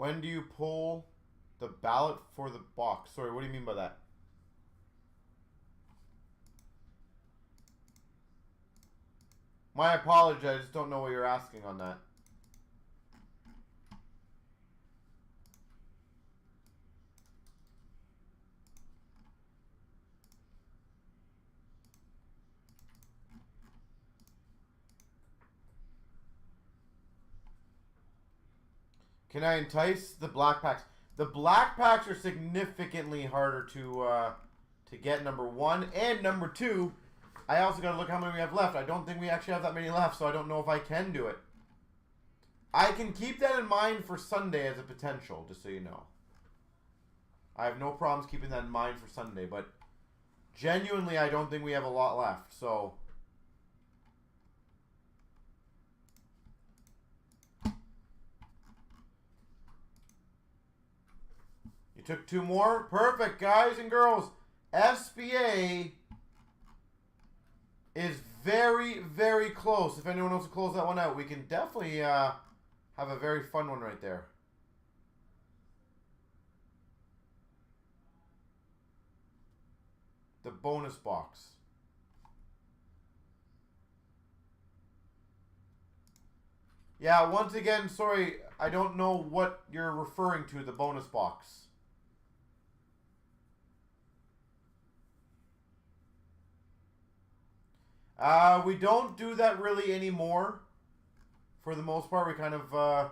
When do you pull the ballot for the box? Sorry, what do you mean by that? My apologies, I just don't know what you're asking on that. Can I entice the black packs? The black packs are significantly harder to get, number one. And number two, I also got to look how many we have left. I don't think we actually have that many left, so I don't know if I can do it. I can keep that in mind for Sunday as a potential, just so you know. I have no problems keeping that in mind for Sunday, but genuinely, I don't think we have a lot left, so... You took two more? Perfect, guys and girls. SBA is very, very close. If anyone wants to close that one out, we can definitely have a very fun one right there. The bonus box. Yeah, once again, sorry, I don't know what you're referring to, the bonus box. We don't do that really anymore. For the most part, we kind of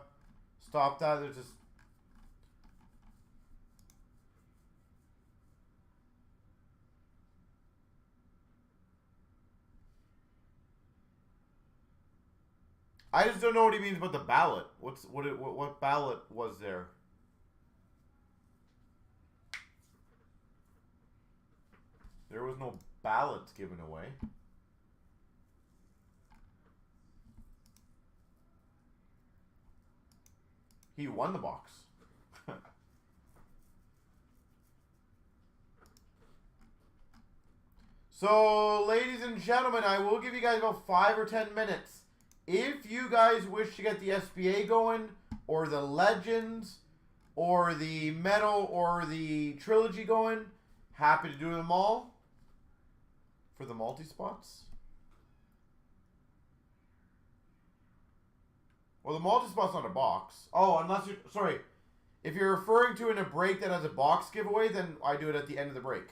stopped that. There's just... I just don't know what he means about the ballot. What ballot was there? There was no ballots given away. He won the box. So, ladies and gentlemen, I will give you guys about 5 or 10 minutes. If you guys wish to get the SBA going, or the Legends, or the Metal, or the Trilogy going, happy to do them all for the multi-spots. Well, the multi-spot's not a box. Oh, unless you're... Sorry. If you're referring to in a break that has a box giveaway, then I do it at the end of the break.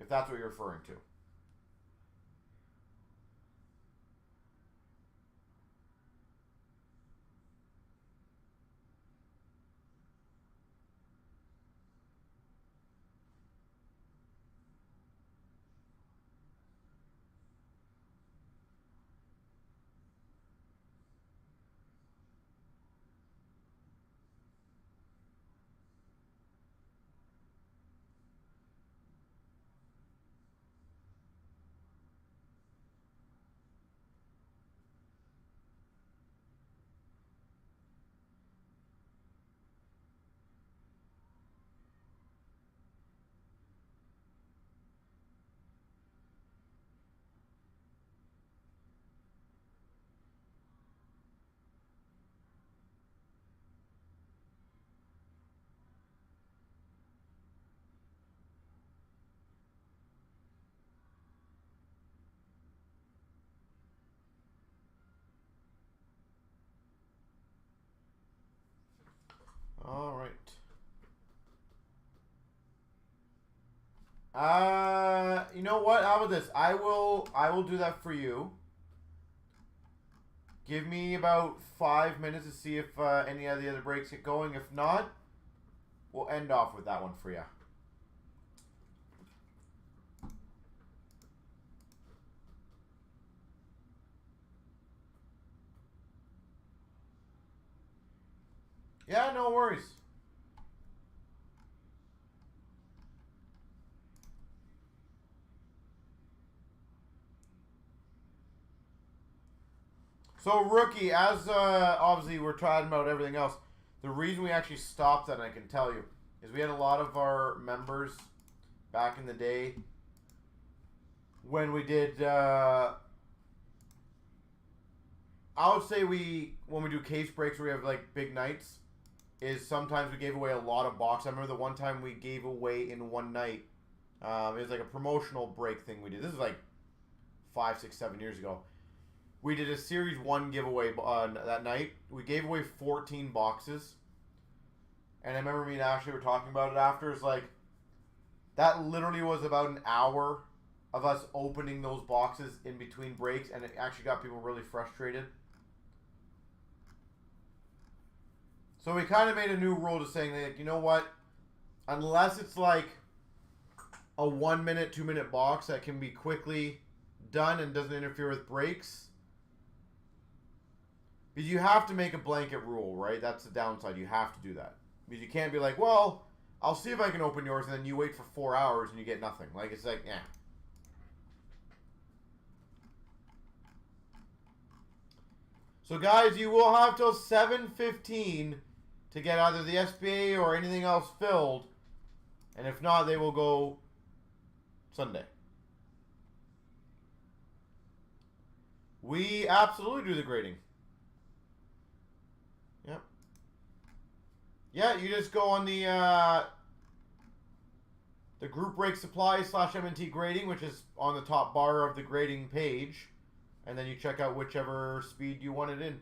If that's what you're referring to. All right. You know what? How about this? I will do that for you. Give me about 5 minutes to see if any of the other breaks get going. If not, we'll end off with that one for you. Yeah, no worries. So, Rookie, as obviously we're talking about everything else, the reason we actually stopped that, I can tell you, is we had a lot of our members back in the day when we did, I would say when we do case breaks where we have like big nights, is sometimes we gave away a lot of boxes. I remember the one time we gave away in one night. It was like a promotional break thing we did. This is like 5, 6, 7 years ago. We did a Series 1 giveaway that night. We gave away 14 boxes. And I remember me and Ashley were talking about it after. It's like, that literally was about an hour of us opening those boxes in between breaks. And it actually got people really frustrated. So we kind of made a new rule to saying, like, you know what? Unless it's like a 1 minute, 2 minute box that can be quickly done and doesn't interfere with breaks. Because you have to make a blanket rule, right? That's the downside. You have to do that. Because you can't be like, well, I'll see if I can open yours, and then you wait for 4 hours and you get nothing. Like, it's like, eh. So, guys, you will have till 7:15 to get either the SBA or anything else filled. And if not, they will go Sunday. We absolutely do the grading. Yep. Yeah, you just go on the Group Break Supply /MNT grading, which is on the top bar of the grading page. And then you check out whichever speed you want it in.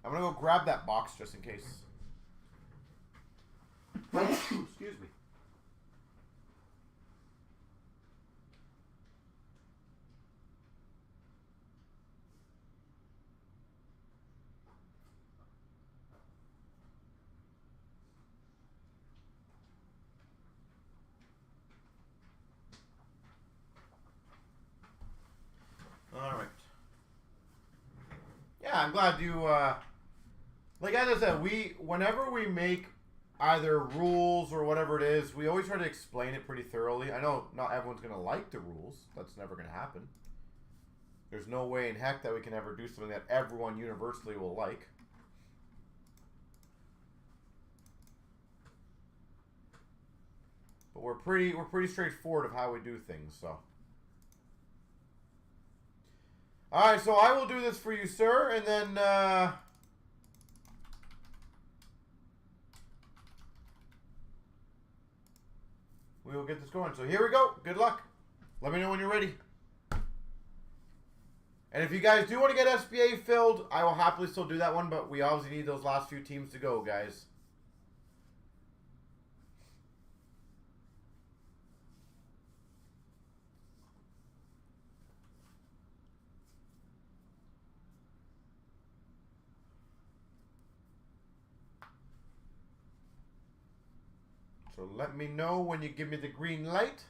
I'm going to go grab that box just in case. Excuse me. All right. Yeah, I'm glad you... like as I said, whenever we make either rules or whatever it is, we always try to explain it pretty thoroughly. I know not everyone's going to like the rules. That's never going to happen. There's no way in heck that we can ever do something that everyone universally will like. But we're pretty straightforward of how we do things, so. Alright, so I will do this for you, sir, and then we will get this going. So here we go. Good luck. Let me know when you're ready. And if you guys do want to get SBA filled, I will happily still do that one, but we obviously need those last few teams to go, guys. So let me know when you give me the green light.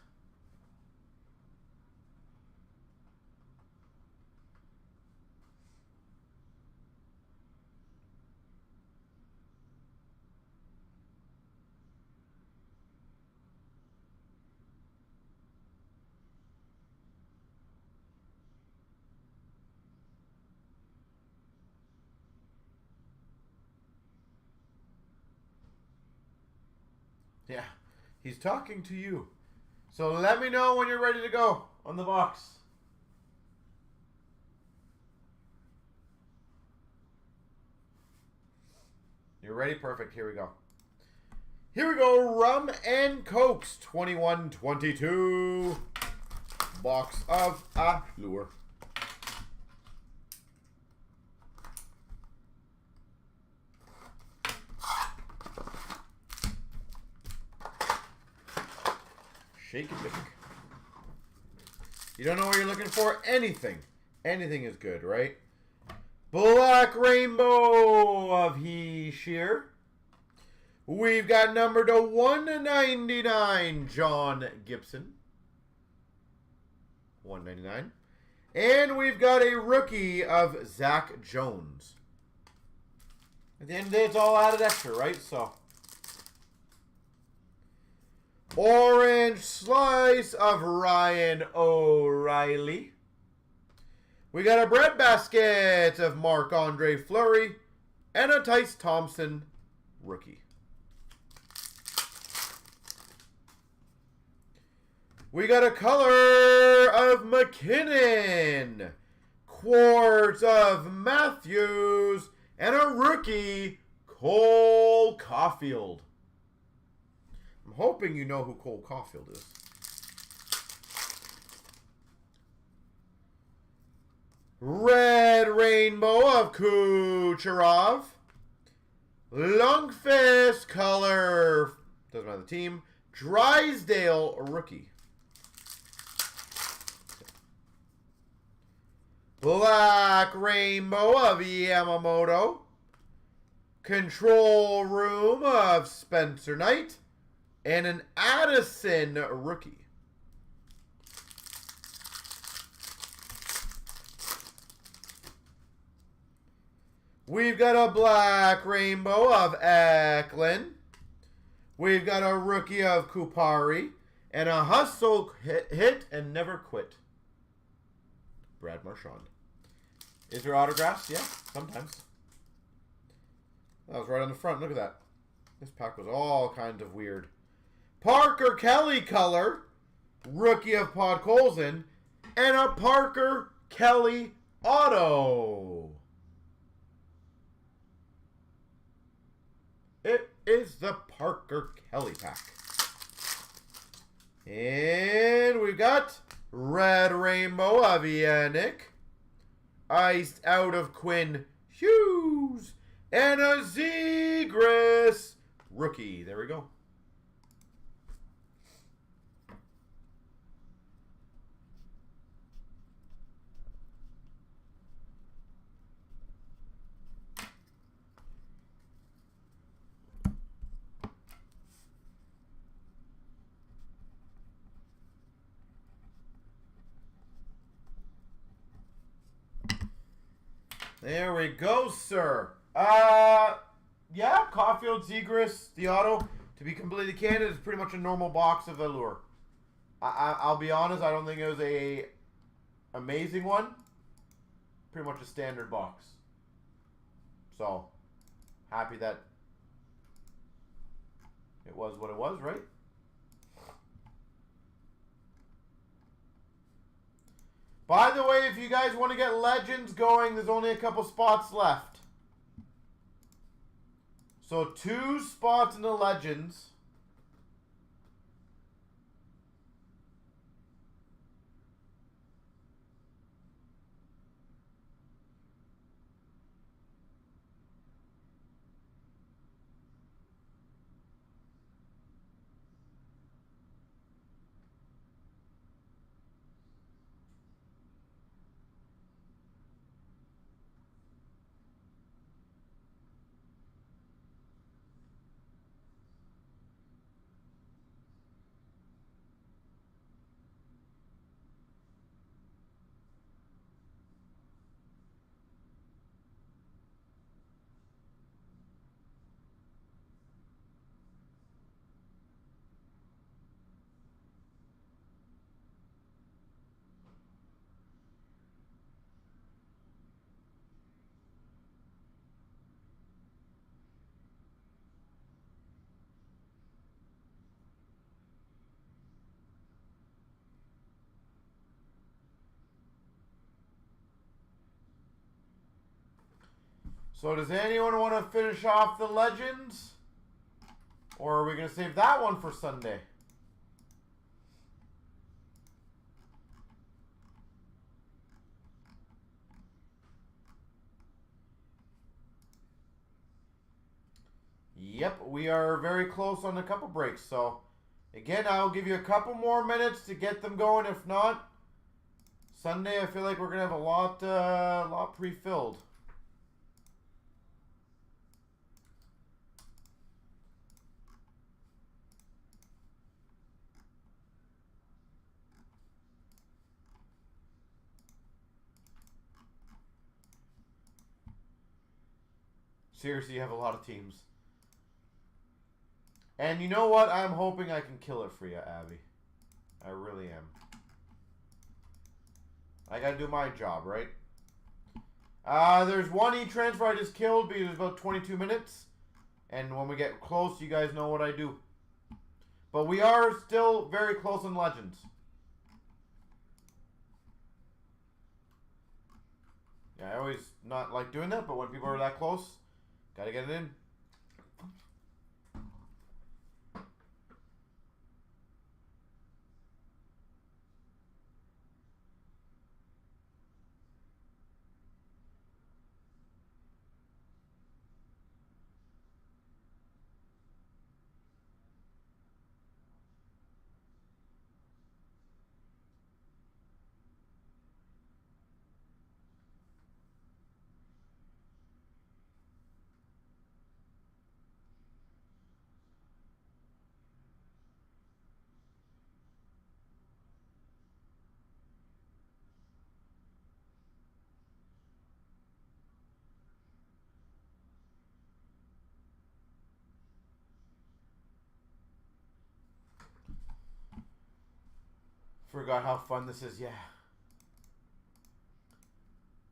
Yeah, he's talking to you. So let me know when you're ready to go on the box. You're ready? Perfect. Here we go. Here we go. Rum and Cokes 21-22. Box of Allure. Shake and bake. You don't know what you're looking for? Anything. Anything is good, right? Black Rainbow of Sheer. We've got number to 199, John Gibson. 199. And we've got a rookie of Zach Jones. At the end of the day, it's all added extra, right? So Orange slice of Ryan O'Reilly. We got a breadbasket of Marc-Andre Fleury and a Tice Thompson rookie. We got a color of McKinnon, quartz of Matthews, and a rookie, Cole Caulfield. I'm hoping you know who Cole Caulfield is. Red Rainbow of Kucherov. Lundqvist color, doesn't matter the team, Drysdale rookie. Black Rainbow of Yamamoto. Control Room of Spencer Knight. And an Addison rookie. We've got a Black Rainbow of Eklund. We've got a rookie of Kupari. And a Hustle hit and never quit. Brad Marchand. Is there autographs? Yeah, sometimes. That was right on the front. Look at that. This pack was all kinds of weird. Parker Kelly color. Rookie of Podkolzin. And a Parker Kelly auto. It is the Parker Kelly pack. And we've got Red Rainbow of Yannick. Iced out of Quinn Hughes. And a Zegras rookie. There we go. There we go, sir. Yeah, Caulfield, Zegras, the auto. To be completely candid, it's pretty much a normal box of Allure. I'll be honest, I don't think it was a amazing one. Pretty much a standard box. So, happy that it was what it was, right? By the way, if you guys want to get Legends going, there's only a couple spots left. So 2 spots in the Legends. So does anyone want to finish off the Legends? Or are we going to save that one for Sunday? Yep, we are very close on a couple breaks. So, again, I'll give you a couple more minutes to get them going. If not, Sunday I feel like we're going to have a lot pre-filled. Seriously, you have a lot of teams. And you know what? I'm hoping I can kill it for you, Abby. I really am. I gotta do my job, right? There's one e-transfer I just killed because it's about 22 minutes. And when we get close, you guys know what I do. But we are still very close on Legends. Yeah, I always not like doing that, but when people are that close, gotta get it in. Forgot how fun this is, yeah.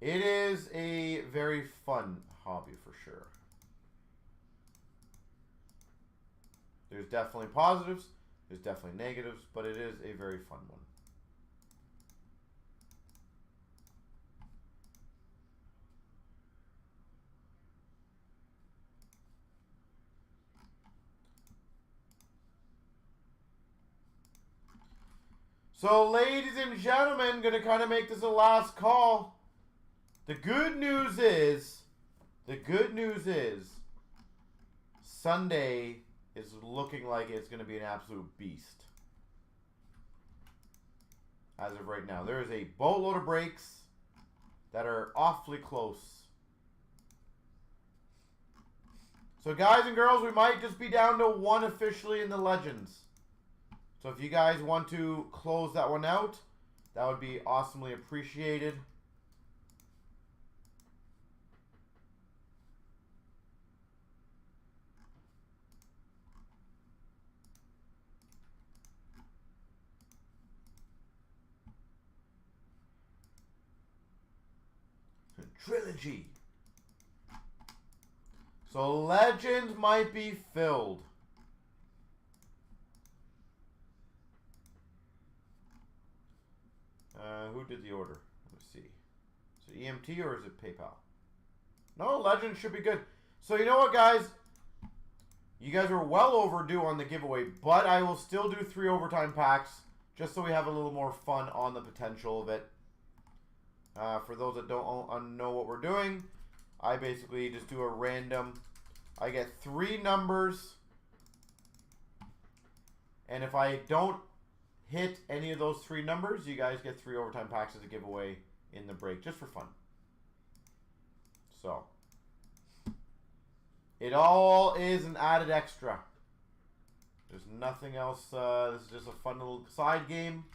It is a very fun hobby for sure. There's definitely positives, there's definitely negatives, but it is a very fun one. So, ladies and gentlemen, gonna kind of make this a last call. The good news is, Sunday is looking like it's gonna be an absolute beast. As of right now, there is a boatload of breaks that are awfully close. So, guys and girls, we might just be down to one officially in the Legends. So if you guys want to close that one out, that would be awesomely appreciated. Trilogy. So Legends might be filled. Who did the order? Let's see. Is it EMT or is it PayPal? No, Legend should be good. So you know what, guys? You guys are well overdue on the giveaway, but I will still do 3 overtime packs just so we have a little more fun on the potential of it. For those that don't know what we're doing, I basically just do a random. I get 3 numbers, and if I don't hit any of those 3 numbers, you guys get 3 overtime packs as a giveaway in the break, just for fun. So, it all is an added extra. There's nothing else. This is just a fun little side game.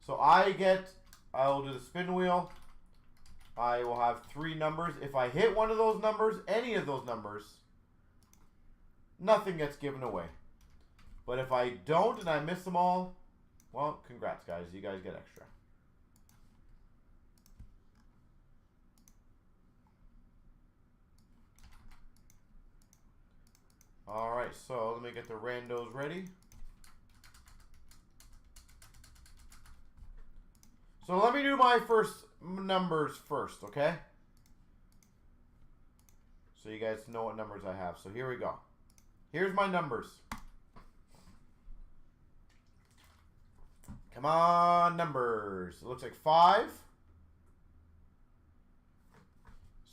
So I'll do the spin wheel. I will have 3 numbers. If I hit one of those numbers, any of those numbers, nothing gets given away. But if I don't and I miss them all, well, congrats, guys. You guys get extra. All right, so let me get the randos ready. So let me do my first numbers first, okay? So you guys know what numbers I have. So here we go. Here's my numbers. Come on, numbers. It looks like 5.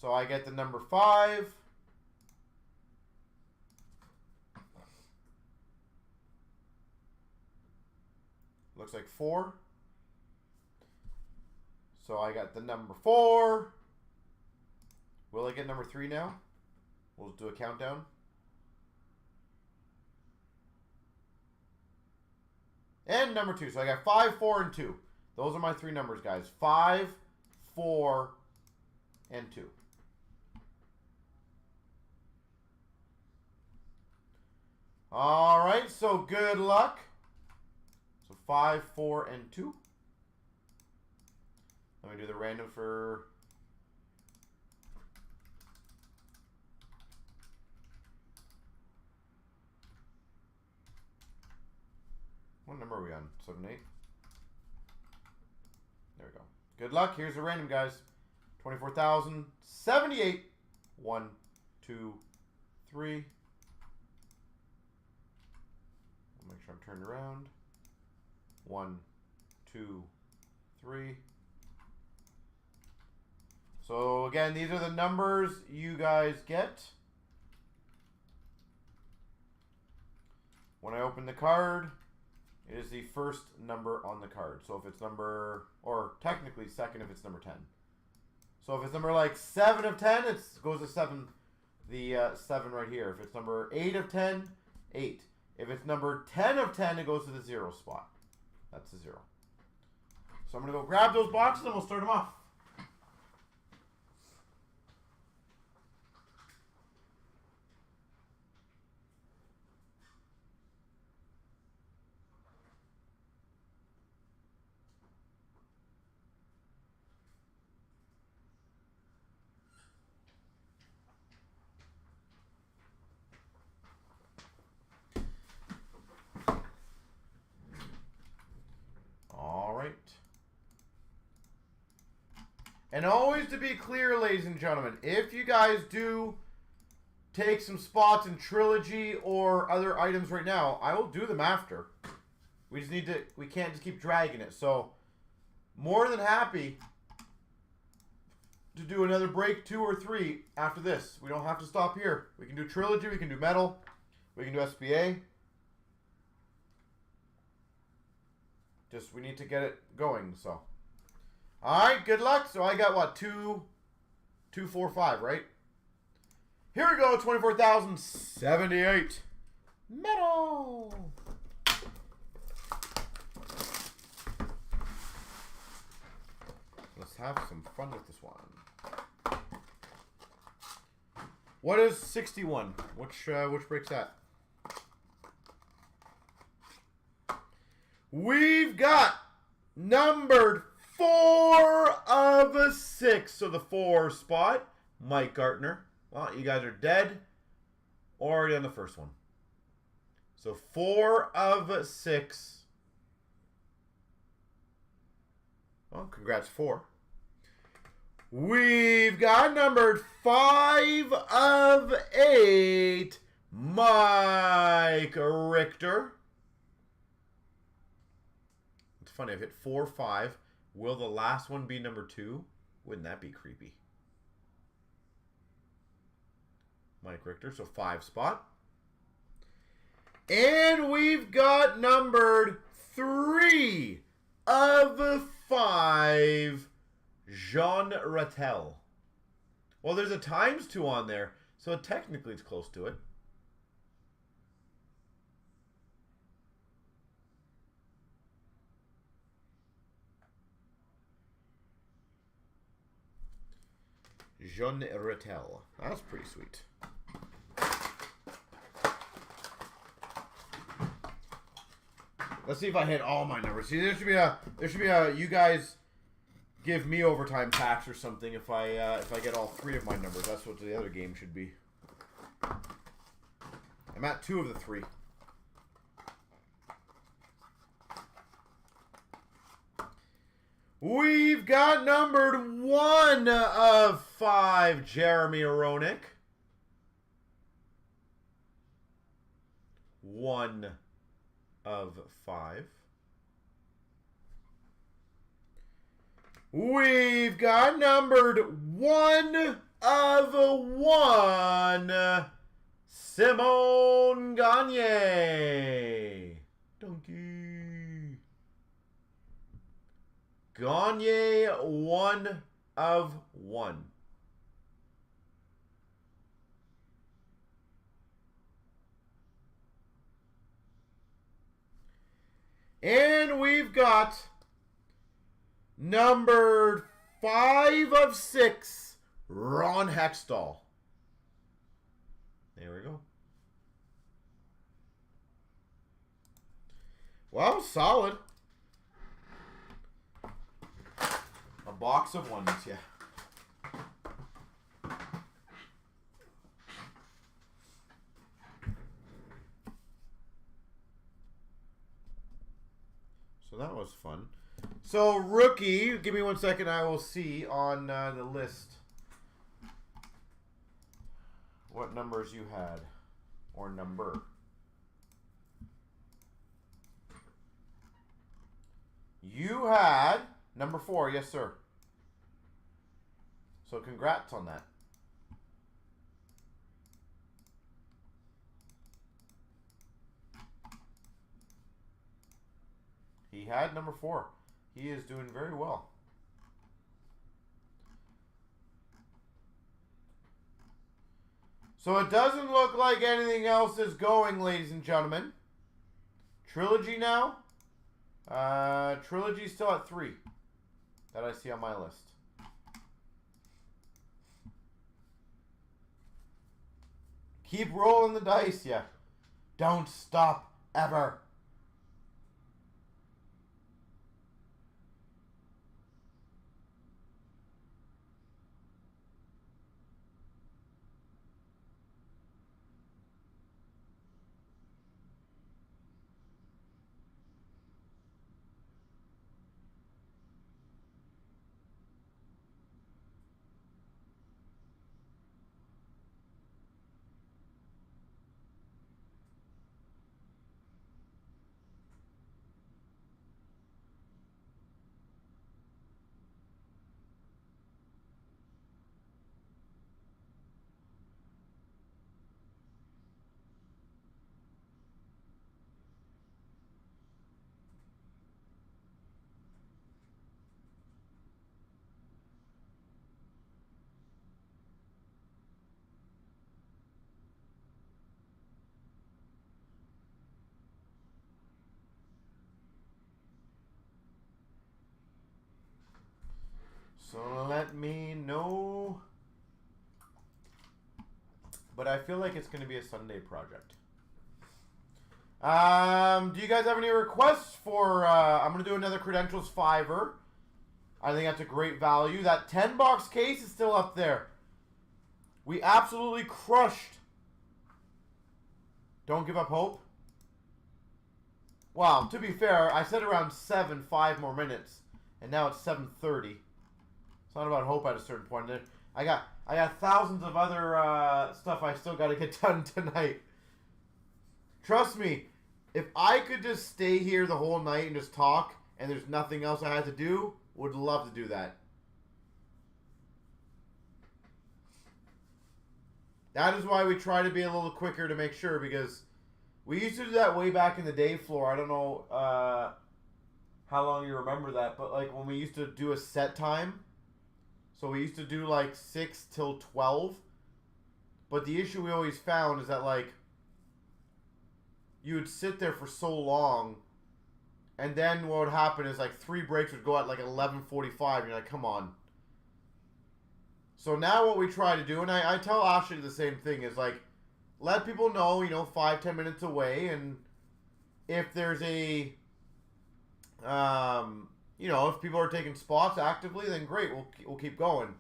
So I get the number 5. Looks like 4. So I got the number 4. Will I get number 3 now? We'll do a countdown. And number 2. So I got 5, 4, and 2. Those are my 3 numbers, guys. 5, 4, and 2. All right, so good luck. So 5, 4, and 2. Let me do the random for... What number are we on? 7, 8? There we go. Good luck. Here's the random, guys. 24,078. 1, 2, 3. I'll make sure I'm turned around. 1, 2, 3. So again, these are the numbers you guys get. When I open the card, it is the first number on the card. So if it's number, or technically second if it's number 10. So if it's number like 7 of 10, it goes to 7, the 7 right here. If it's number 8 of 10, 8. If it's number 10 of 10, it goes to the 0 spot. That's the 0. So I'm going to go grab those boxes and we'll start them off. And always to be clear, ladies and gentlemen, if you guys do take some spots in Trilogy or other items right now, I will do them after. We just need to, we can't just keep dragging it. So, more than happy to do another break 2 or 3 after this. We don't have to stop here. We can do Trilogy, we can do Metal, we can do SBA. Just, we need to get it going, so. Alright, good luck. So I got what? 2, 4, 5, right? Here we go, 24,078. Metal. Let's have some fun with this one. What is 61? Which breaks that? We've got numbered 4 of 6. So the 4 spot, Mike Gartner. Well, you guys are dead. Already on the first one. So 4 of 6. Well, congrats, 4. We've got numbered 5 of 8, Mike Richter. It's funny, I've hit 4, 5. Will the last one be number 2? Wouldn't that be creepy? Mike Richter, so 5 spot. And we've got numbered 3 of 5, Jean Rattel. Well, there's a ×2 on there, so technically it's close to it. Jean Rattel. That's pretty sweet. Let's see if I hit all my numbers. See, there should be a you guys give me overtime tax or something if I get all 3 of my numbers. That's what the other game should be. I'm at 2 of the 3. We've got numbered 1 of 5, Jeremy Aronik. 1 of 5. We've got numbered 1 of 1, Simone Gagne. Donkey. Gagne, 1 of 1. And we've got numbered 5 of 6, Ron Hextall. There we go. Well, solid. A box of ones, yeah. So that was fun. So, rookie, give me 1 second. I will see on the list what numbers you had. Or number. You had number 4. Yes, sir. So, congrats on that. He had number 4. He is doing very well. So it doesn't look like anything else is going, ladies and gentlemen. Trilogy now. Trilogy still at 3 that I see on my list. Keep rolling the dice, yeah. Don't stop ever. So let me know. But I feel like it's going to be a Sunday project. Do you guys have any requests for... I'm going to do another Credentials 5-er. I think that's a great value. That 10-box case is still up there. We absolutely crushed. Don't give up hope. Wow, to be fair, I said around 7, 5 more minutes. And now it's 7:30. It's not about hope at a certain point. I got thousands of other stuff I still got to get done tonight. Trust me, if I could just stay here the whole night and just talk, and there's nothing else I had to do, would love to do that. That is why we try to be a little quicker to make sure, because we used to do that way back in the day, Floor. I don't know how long you remember that, but like when we used to do a set time. So we used to do like 6 till 12. But the issue we always found is that like you would sit there for so long, and then what would happen is like 3 breaks would go at like 11:45. You're like, come on. So now what we try to do, and I tell Ashley the same thing, is like let people know, you know, 5-10 minutes away, and if there's a you know, if people are taking spots actively, then great, we'll keep going.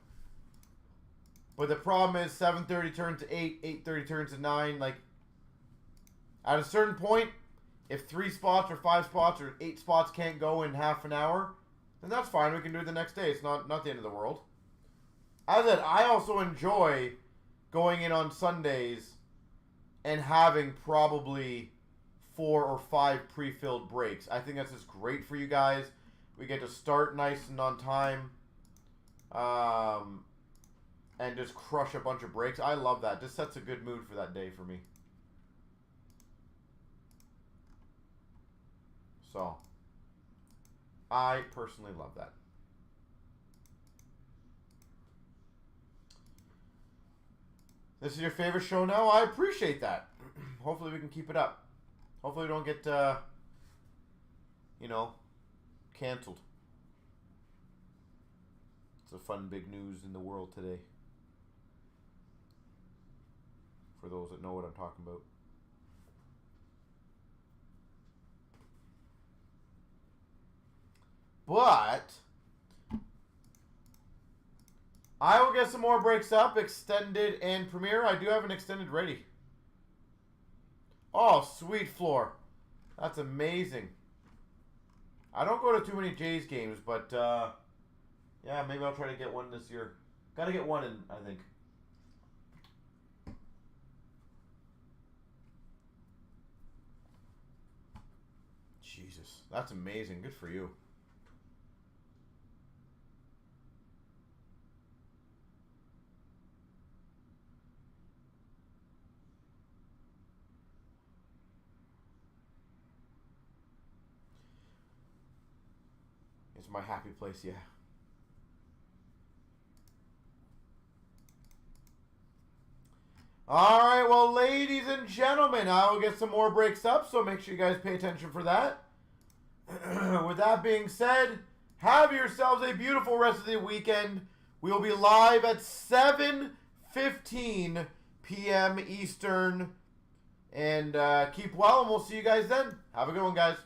But the problem is 7:30 turns to 8, 8:30 turns to 9. Like, at a certain point, if 3 spots or 5 spots or 8 spots can't go in half an hour, then that's fine. We can do it the next day. It's not the end of the world. As I said, I also enjoy going in on Sundays and having probably 4 or 5 pre-filled breaks. I think that's just great for you guys. We get to start nice and on time, and just crush a bunch of breaks. I love that. Just sets a good mood for that day for me. So, I personally love that. This is your favorite show now? I appreciate that. Hopefully we can keep it up. Hopefully we don't get, you know, canceled. It's a fun big news in the world today. For those that know what I'm talking about. but I will get some more breaks up, extended and premiere. I do have an extended ready. Oh, sweet floor. That's amazing. I don't go to too many Jays games, but yeah, maybe I'll try to get one this year. Got to get one in, I think. Jesus, that's amazing. Good for you. It's my happy place, yeah. All right, well, ladies and gentlemen, I will get some more breaks up, so make sure you guys pay attention for that. With that being said, have yourselves a beautiful rest of the weekend. We will be live at 7:15 p.m. Eastern. And keep well, and we'll see you guys then. Have a good one, guys.